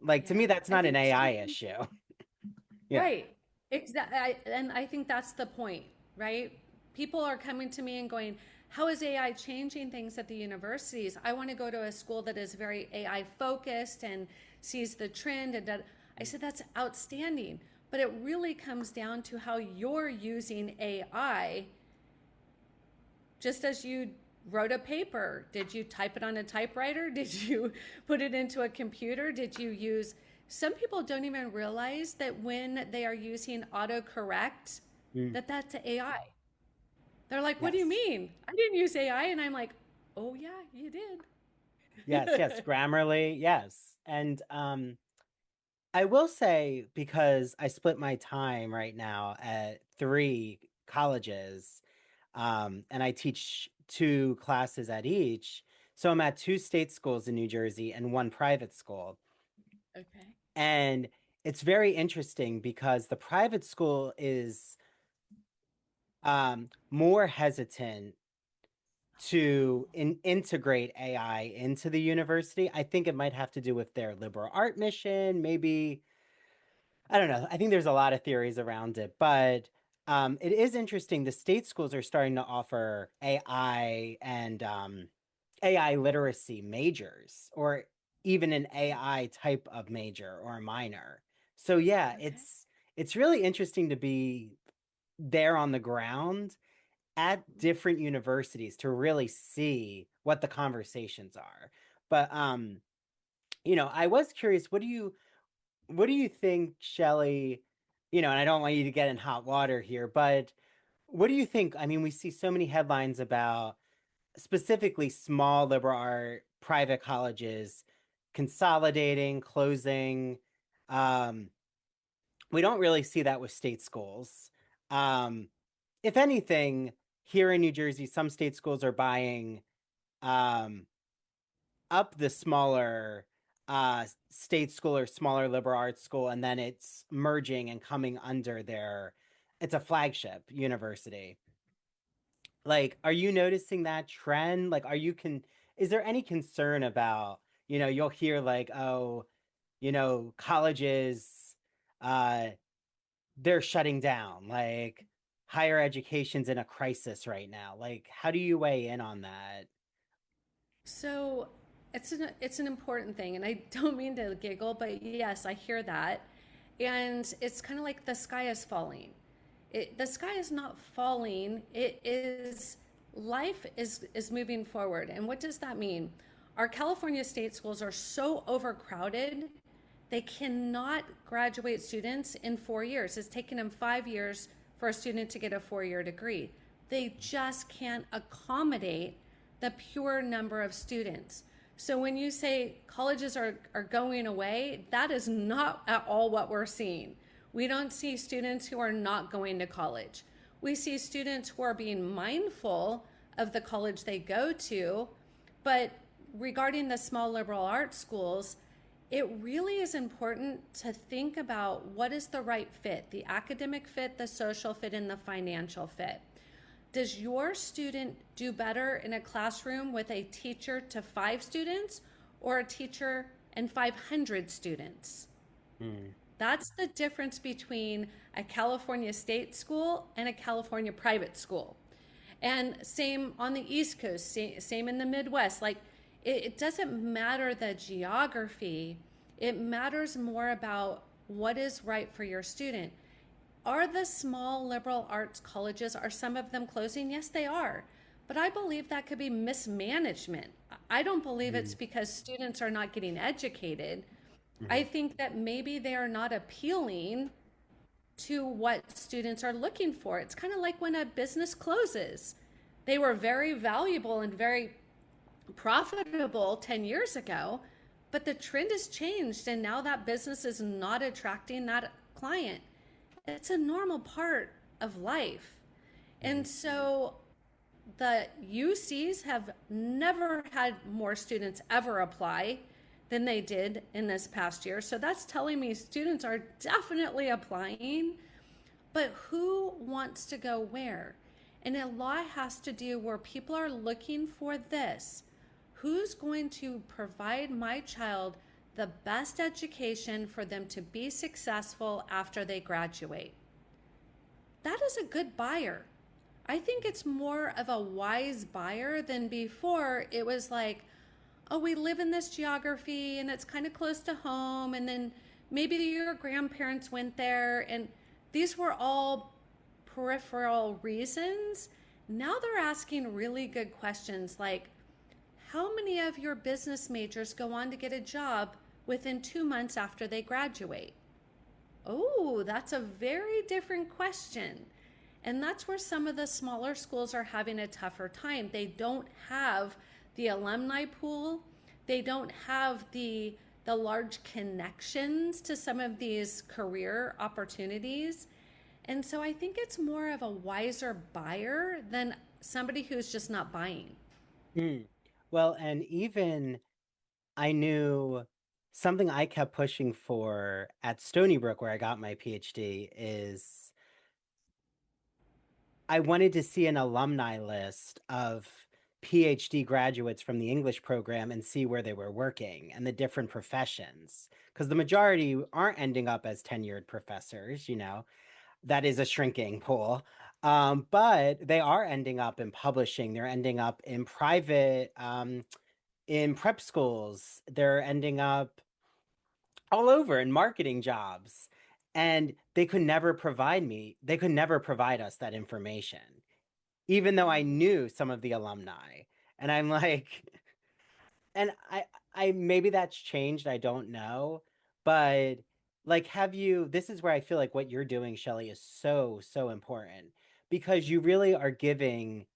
Like to me, that's not an AI issue. Yeah. Right. Exactly. And I think that's the point, right? People are coming to me and going, how is AI changing things at the universities? I want to go to a school that is very AI focused and sees the trend. And I said, that's outstanding. But it really comes down to how you're using AI. Just as you wrote a paper, did you type it on a typewriter? Did you put it into a computer? Did you use... Some people don't even realize that when they are using autocorrect, that's AI. They're like, what do you mean? I didn't use AI. And I'm like, oh yeah, you did. Yes, Grammarly, yes. And I will say, because I split my time right now at 3 colleges, and I teach 2 classes at each. So I'm at 2 state schools in New Jersey and 1 private school. Okay. And it's very interesting because the private school is more hesitant to integrate AI into the university. I think it might have to do with their liberal art mission, maybe. I don't know. I think there's a lot of theories around it, but it is interesting. The state schools are starting to offer AI and AI literacy majors, or even an AI type of major or a minor. So yeah, Okay. it's really interesting to be there on the ground at different universities to really see what the conversations are. But I was curious, what do you think, Shellee? And I don't want you to get in hot water here, but what do you think? I mean, we see so many headlines about specifically small liberal art private colleges consolidating, closing. Um, we don't really see that with state schools. Um, if anything, here in New Jersey, some state schools are buying um, up the smaller state school or smaller liberal arts school, and then it's merging and coming under it's a flagship university. Like, are you noticing that trend? Like, is there any concern about, you'll hear like, oh, colleges, uh, they're shutting down, like higher education's in a crisis right now. Like, how do you weigh in on that? So it's an important thing, and I don't mean to giggle, but yes, I hear that, and it's kind of like the sky is falling. The sky is not falling. It is life is moving forward, and what does that mean? Our California state schools are so overcrowded, they cannot graduate students in 4 years. It's taken them 5 years for a student to get a 4-year degree. They just can't accommodate the pure number of students. So when you say colleges are going away, that is not at all what we're seeing. We don't see students who are not going to college. We see students who are being mindful of the college they go to, but regarding the small liberal arts schools, it really is important to think about what is the right fit, the academic fit, the social fit, and the financial fit. Does your student do better in a classroom with a teacher to 5 students or a teacher and 500 students? That's the difference between a California state school and a California private school. And same on the East Coast, same in the Midwest. Like, it doesn't matter the geography, it matters more about what is right for your student. Are the small liberal arts colleges, are some of them closing? Yes, they are. But I believe that could be mismanagement. I don't believe it's because students are not getting educated. I think that maybe they are not appealing to what students are looking for. It's kind of like when a business closes. They were very valuable and very profitable 10 years ago, but the trend has changed, and now that business is not attracting that client. It's a normal part of life. And so the UCs have never had more students ever apply than they did in this past year. So that's telling me students are definitely applying, but who wants to go where? And a lot has to do where people are looking for this. Who's going to provide my child the best education for them to be successful after they graduate? That is a good buyer. I think it's more of a wise buyer than before. It was like, oh, we live in this geography and it's kind of close to home, and then maybe your grandparents went there, and these were all peripheral reasons. Now they're asking really good questions like, how many of your business majors go on to get a job within 2 months after they graduate? Oh, that's a very different question. And that's where some of the smaller schools are having a tougher time. They don't have the alumni pool. They don't have the large connections to some of these career opportunities. And so I think it's more of a wiser buyer than somebody who's just not buying. Well, and even I knew something I kept pushing for at Stony Brook, where I got my PhD, is I wanted to see an alumni list of PhD graduates from the English program and see where they were working and the different professions. Because the majority aren't ending up as tenured professors, that is a shrinking pool. But they are ending up in publishing, they're ending up in private, in prep schools, they're ending up all over in marketing jobs. And they could never provide us that information, even though I knew some of the alumni. And I'm like, and I maybe that's changed, I don't know. But like, this is where I feel like what you're doing, Shellee, is so, so important because you really are giving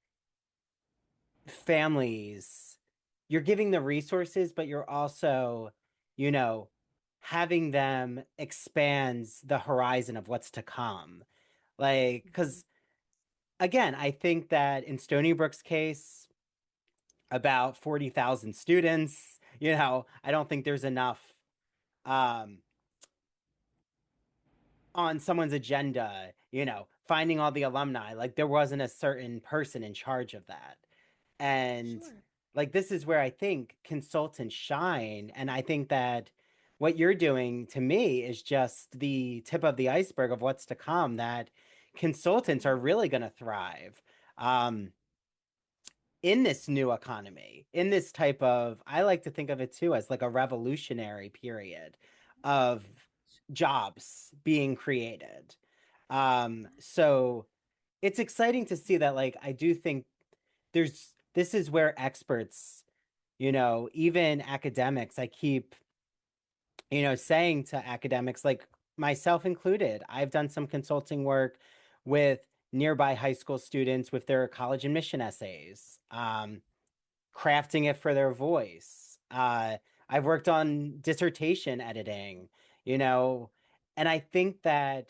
families, you're giving the resources, but you're also, you know, having them expands the horizon of what's to come. Like, because again, I think that in Stony Brook's case, about 40,000 students, I don't think there's enough um, on someone's agenda, finding all the alumni. Like, there wasn't a certain person in charge of that. And Sure. like, this is where I think consultants shine. And I think that what you're doing to me is just the tip of the iceberg of what's to come, that consultants are really going to thrive. Um, in this new economy, in this type of, I like to think of it too as like a revolutionary period of jobs being created. So it's exciting to see that, like, I do think this is where experts, even academics, I keep, saying to academics, like myself included, I've done some consulting work with nearby high school students with their college admission essays, crafting it for their voice. I've worked on dissertation editing, and I think that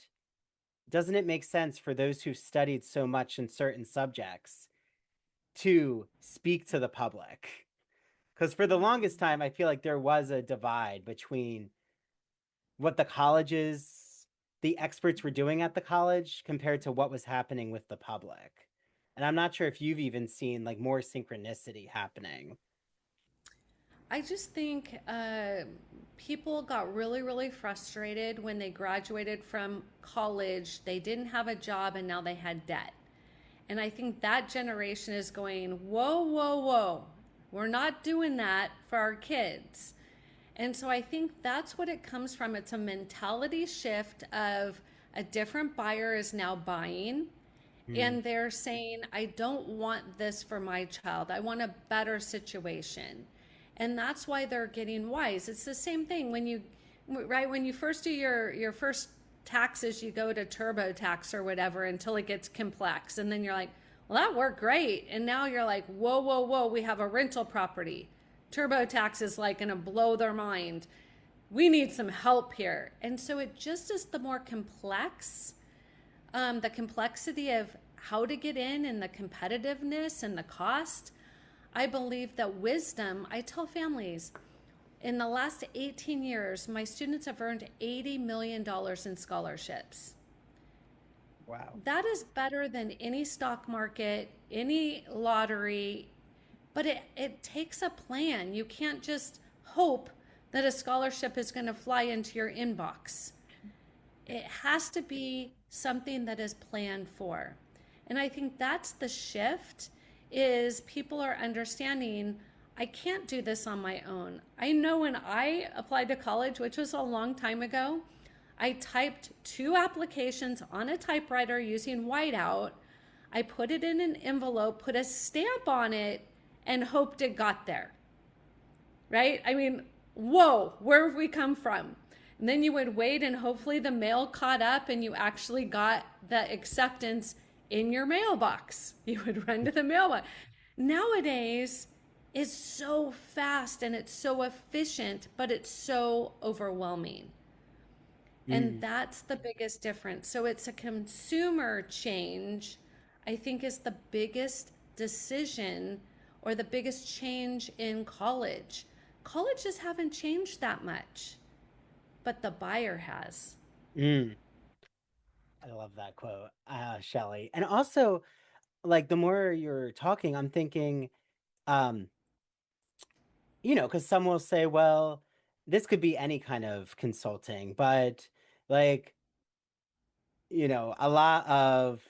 doesn't it make sense for those who studied so much in certain subjects to speak to the public? Because for the longest time, I feel like there was a divide between what the experts were doing at the college compared to what was happening with the public. And I'm not sure if you've even seen like more synchronicity happening. I just think people got really, really frustrated when they graduated from college. They didn't have a job and now they had debt. And I think that generation is going, whoa, whoa, whoa. We're not doing that for our kids. And so I think that's what it comes from. It's a mentality shift of a different buyer is now buying. And they're saying, I don't want this for my child. I want a better situation. And that's why they're getting wise. It's the same thing when you first do your first taxes, you go to TurboTax or whatever until it gets complex. And then you're like, well, that worked great. And now you're like, whoa, whoa, whoa, we have a rental property. TurboTax is like going to blow their mind. We need some help here. And so it just is the more complex, the complexity of how to get in and the competitiveness and the cost. I believe that wisdom, I tell families, in the last 18 years, my students have earned $80 million in scholarships. Wow. That is better than any stock market, any lottery, but it takes a plan. You can't just hope that a scholarship is going to fly into your inbox. It has to be something that is planned for. And I think that's the shift, is people are understanding, I can't do this on my own. I know when I applied to college, which was a long time ago, I typed 2 applications on a typewriter using whiteout. I put it in an envelope, put a stamp on it, and hoped it got there. Right? I mean, whoa, where have we come from? And then you would wait and hopefully the mail caught up and you actually got the acceptance in your mailbox. You would run to the mailbox. Nowadays, it's so fast and it's so efficient, but it's so overwhelming. And that's the biggest difference. So it's a consumer change, I think, is the biggest decision or the biggest change in college. Colleges haven't changed that much, but the buyer has. I love that quote, Shellee. And also, like, the more you're talking, I'm thinking um, because some will say, well, this could be any kind of consulting, but like, a lot of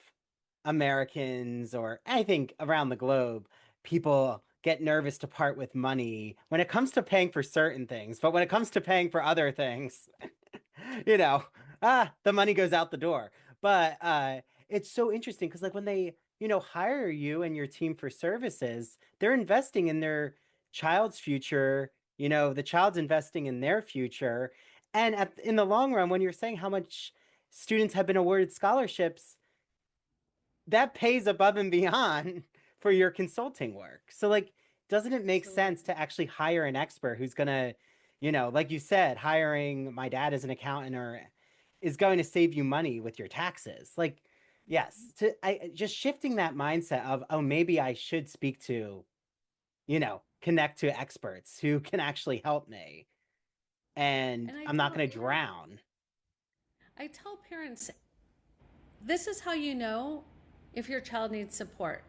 Americans, or I think around the globe, people get nervous to part with money when it comes to paying for certain things, but when it comes to paying for other things, you know, the money goes out the door. But it's so interesting because, like, when they, hire you and your team for services, they're investing in their child's future. The child's investing in their future. And in the long run, when you're saying how much students have been awarded scholarships, that pays above and beyond for your consulting work. So, like, doesn't it make sense to actually hire an expert who's gonna, like you said, hiring my dad as an accountant or is going to save you money with your taxes? Like, yes, just shifting that mindset of, oh, maybe I should speak to, connect to experts who can actually help me, and I'm not going to drown. I tell parents, this is how you know if your child needs support.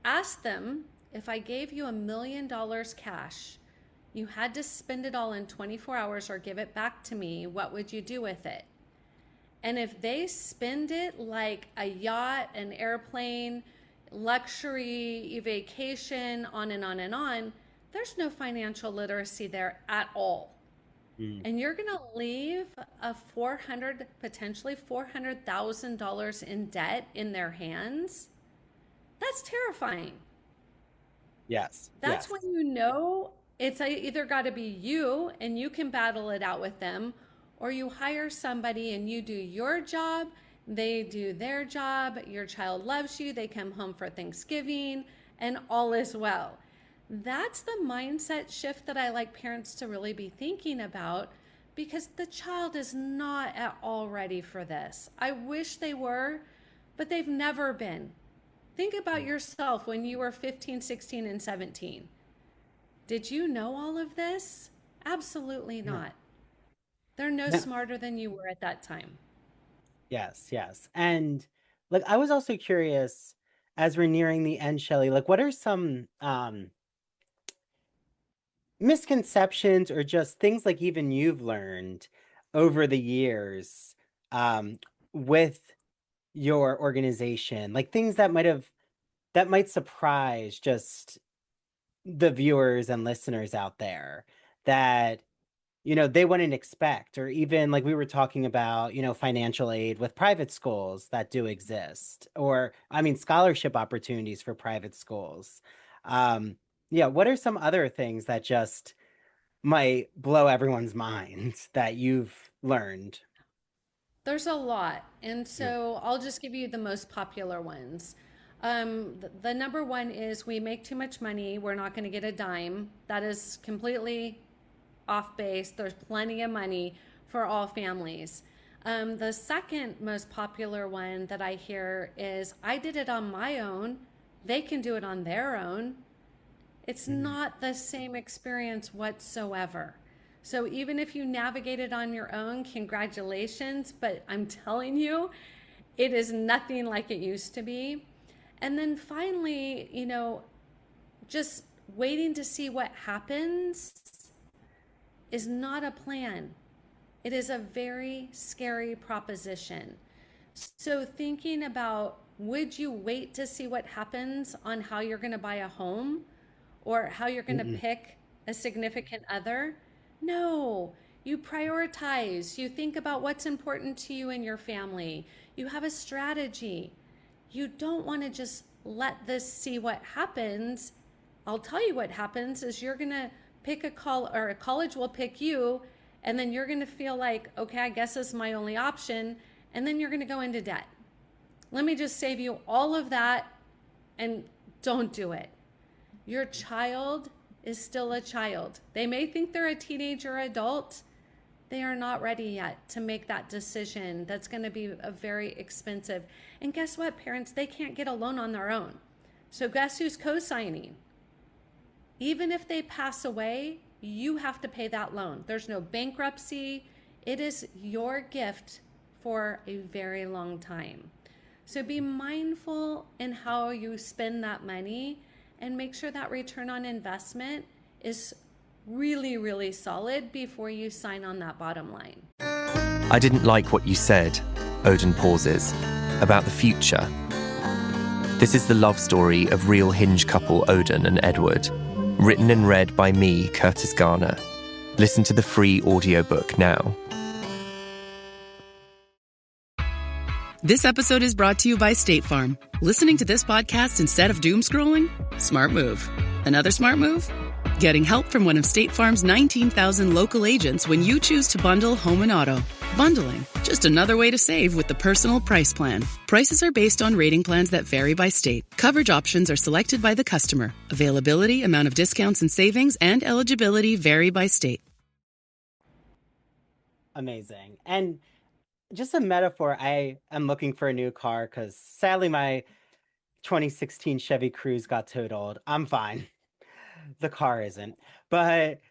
Ask them, if I gave you $1 million cash, you had to spend it all in 24 hours or give it back to me, what would you do with it? And if they spend it like a yacht, an airplane, luxury, vacation, on and on and on, there's no financial literacy there at all. And you're going to leave potentially $400,000 in debt in their hands. That's terrifying. Yes. That's when you know it's either got to be you and you can battle it out with them, or you hire somebody and you do your job, they do their job, your child loves you, they come home for Thanksgiving, and all is well. That's the mindset shift that I like parents to really be thinking about, because the child is not at all ready for this. I wish they were, but they've never been. Think about yourself when you were 15, 16, and 17. Did you know all of this? Absolutely not. They're no smarter than you were at that time. Yes. And like, I was also curious, as we're nearing the end, Shellee, like, what are some misconceptions or just things like even you've learned over the years with your organization, like things that might surprise just the viewers and listeners out there that they wouldn't expect, or even like we were talking about, financial aid with private schools that do exist, or I mean, scholarship opportunities for private schools. Yeah, what are some other things that just might blow everyone's mind that you've learned? There's a lot. And so I'll just give you the most popular ones. The number one is, we make too much money, we're not going to get a dime. That is completely off base. There's plenty of money for all families. The second most popular one that I hear is, I did it on my own, they can do it on their own. It's not the same experience whatsoever. So even if you navigate it on your own, congratulations, but I'm telling you, it is nothing like it used to be. And then finally, just waiting to see what happens is not a plan. It is a very scary proposition. So thinking about, would you wait to see what happens on how you're going to buy a home or how you're going to pick a significant other? No, you prioritize. You think about what's important to you and your family. You have a strategy. You don't want to just let this see what happens. I'll tell you what happens is, you're going to pick a college will pick you, and then you're going to feel like, okay, I guess this is my only option, and then you're going to go into debt. Let me just save you all of that, and don't do it. Your child is still a child. They may think they're a teenager or adult. They are not ready yet to make that decision. That's going to be very expensive. And guess what, parents? They can't get a loan on their own. So guess who's co-signing? Even if they pass away, you have to pay that loan. There's no bankruptcy. It is your gift for a very long time. So be mindful in how you spend that money, and make sure that return on investment is really, really solid before you sign on that bottom line. I didn't like what you said, Odin pauses, about the future. This is the love story of real Hinge couple Odin and Edward, written and read by me, Curtis Garner. Listen to the free audiobook now. This episode is brought to you by State Farm. Listening to this podcast instead of doom scrolling? Smart move. Another smart move? Getting help from one of State Farm's 19,000 local agents when you choose to bundle home and auto. Bundling, just another way to save with the Personal Price Plan. Prices are based on rating plans that vary by state. Coverage options are selected by the customer. Availability, amount of discounts and savings, and eligibility vary by state. Amazing. And just a metaphor, I am looking for a new car because sadly my 2016 Chevy Cruze got totaled. I'm fine. The car isn't. But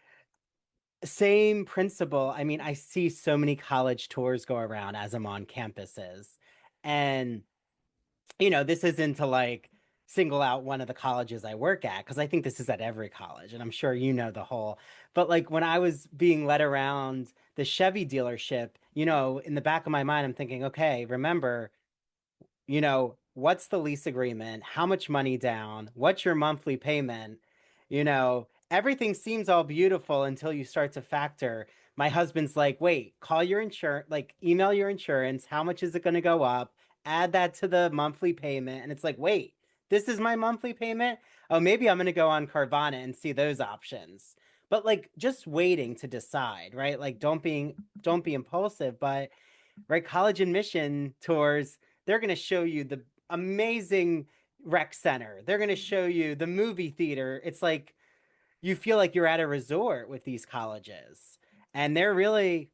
same principle. I mean, I see so many college tours go around as I'm on campuses. And, this isn't to like single out one of the colleges I work at, because I think this is at every college. And I'm sure the whole. But like when I was being led around the Chevy dealership, in the back of my mind, I'm thinking, okay, remember, what's the lease agreement? How much money down? What's your monthly payment? Everything seems all beautiful until you start to factor. My husband's like, wait, call your insurance, like email your insurance. How much is it going to go up? Add that to the monthly payment. And it's like, wait, this is my monthly payment? Oh, maybe I'm going to go on Carvana and see those options. But like just waiting to decide, right? Like don't be impulsive, but right, college admission tours, they're going to show you the amazing rec center. They're going to show you the movie theater. It's like you feel like you're at a resort with these colleges. And they're really,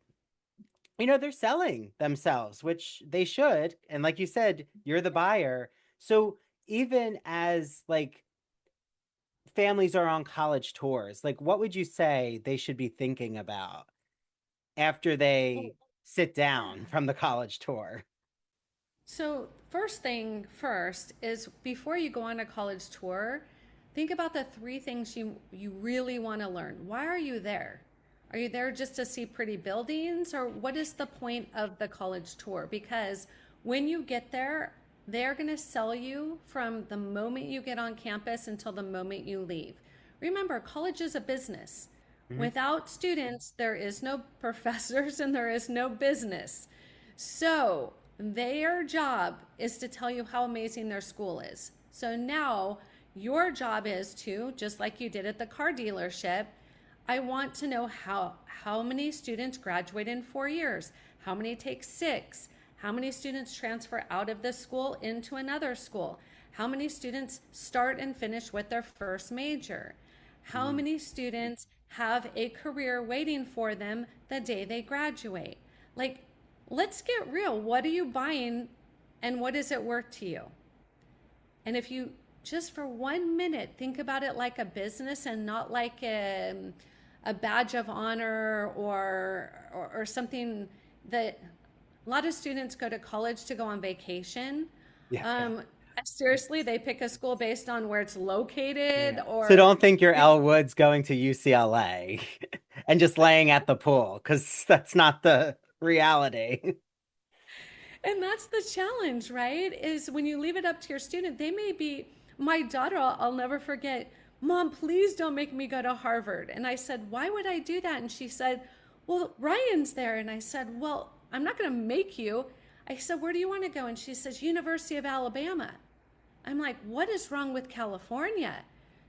they're selling themselves, which they should. And like you said, you're the buyer. So even as like families are on college tours, like what would you say they should be thinking about after they sit down from the college tour? So first thing first is before you go on a college tour, think about the 3 things you really want to learn. Why are you there? Are you there just to see pretty buildings, or what is the point of the college tour? Because when you get there, they're going to sell you from the moment you get on campus until the moment you leave. Remember, college is a business. Mm-hmm. Without students, there is no professors and there is no business. So their job is to tell you how amazing their school is. So now your job is to, just like you did at the car dealership, I want to know how many students graduate in 4 years, how many take 6, how many students transfer out of this school into another school, how many students start and finish with their first major, how many students have a career waiting for them the day they graduate. Like, let's get real. What are you buying and what is it worth to you? And if you just for 1 minute think about it like a business and not like a badge of honor or something that a lot of students go to college to go on vacation. Yeah. Seriously, they pick a school based on where it's located. Yeah. Or so don't think you're Elle Woods going to UCLA and just laying at the pool, because that's not the reality. And that's the challenge, right? Is when you leave it up to your student, they may be, my daughter, I'll never forget, Mom, please don't make me go to Harvard. And I said, why would I do that? And she said, well, Ryan's there. And I said, well, I'm not going to make you. I said, where do you want to go? And she says, University of Alabama. I'm like, what is wrong with California?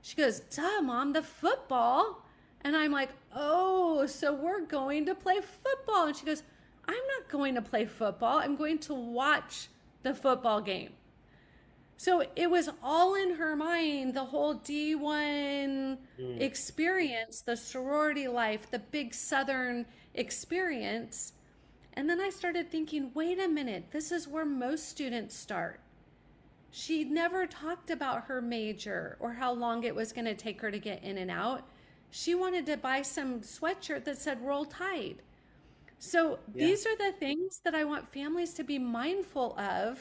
She goes, duh, Mom, the football. And I'm like, oh, so we're going to play football. And she goes, I'm not going to play football. I'm going to watch the football game. So it was all in her mind, the whole D1 experience, the sorority life, the big Southern experience. And then I started thinking, wait a minute, this is where most students start. She never talked about her major or how long it was going to take her to get in and out. She wanted to buy some sweatshirt that said Roll Tide. So these are the things that I want families to be mindful of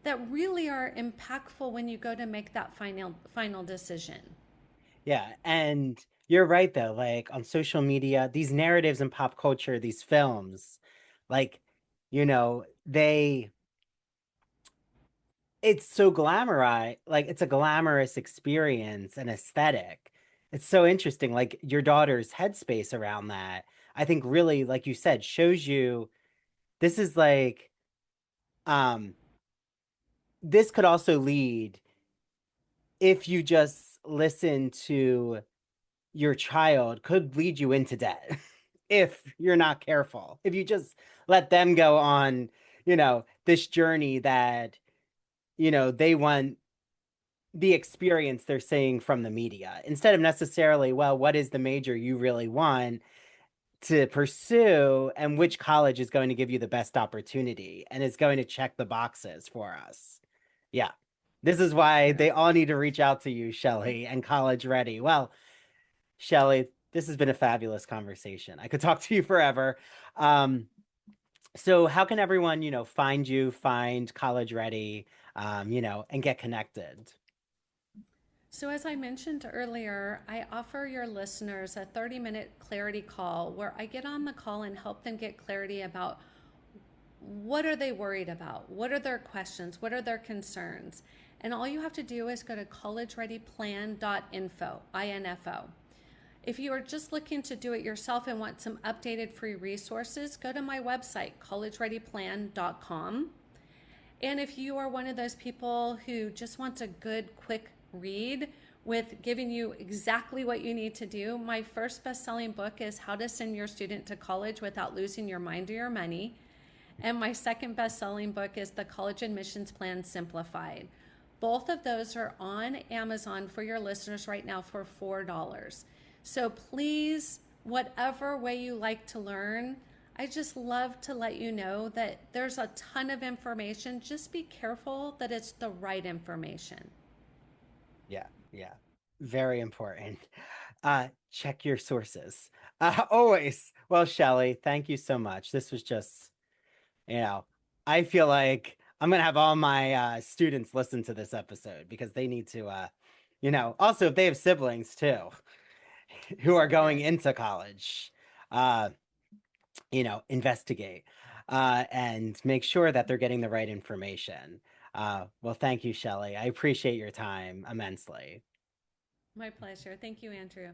that really are impactful when you go to make that final decision. Yeah, and you're right though, like on social media, these narratives in pop culture, these films, like, you know, it's so glamorized, like it's a glamorous experience and aesthetic. It's so interesting, like your daughter's headspace around that, I think really, like you said, shows you this is like, um, this could also lead if you just listen to your child could lead you into debt if you're not careful. If you just let them go on, this journey that, they want the experience they're saying from the media instead of necessarily, well, what is the major you really want to pursue and which college is going to give you the best opportunity and is going to check the boxes for us. Yeah. This is why they all need to reach out to you, Shellee, and College Ready. Well, Shellee, this has been a fabulous conversation. I could talk to you forever. So how can everyone, find you, find College Ready, and get connected? So, as I mentioned earlier, I offer your listeners a 30-minute clarity call where I get on the call and help them get clarity about what are they worried about? What are their questions? What are their concerns? And all you have to do is go to collegereadyplan.info, INFO. If you are just looking to do it yourself and want some updated free resources, go to my website, collegereadyplan.com. And if you are one of those people who just wants a good, quick read with giving you exactly what you need to do, my first best-selling book is How to Send Your Student to College Without Losing Your Mind or Your Money. And my second best-selling book is The College Admissions Plan Simplified. Both of those are on Amazon for your listeners right now for $4. So please, whatever way you like to learn, I just love to let you know that there's a ton of information. Just be careful that it's the right information. Yeah. Very important. Check your sources. Always. Well, Shellee, thank you so much. This was just, I feel like I'm going to have all my students listen to this episode because they need to, also if they have siblings too, who are going into college, investigate and make sure that they're getting the right information. Well, thank you, Shellee. I appreciate your time immensely. My pleasure. Thank you, Andrew.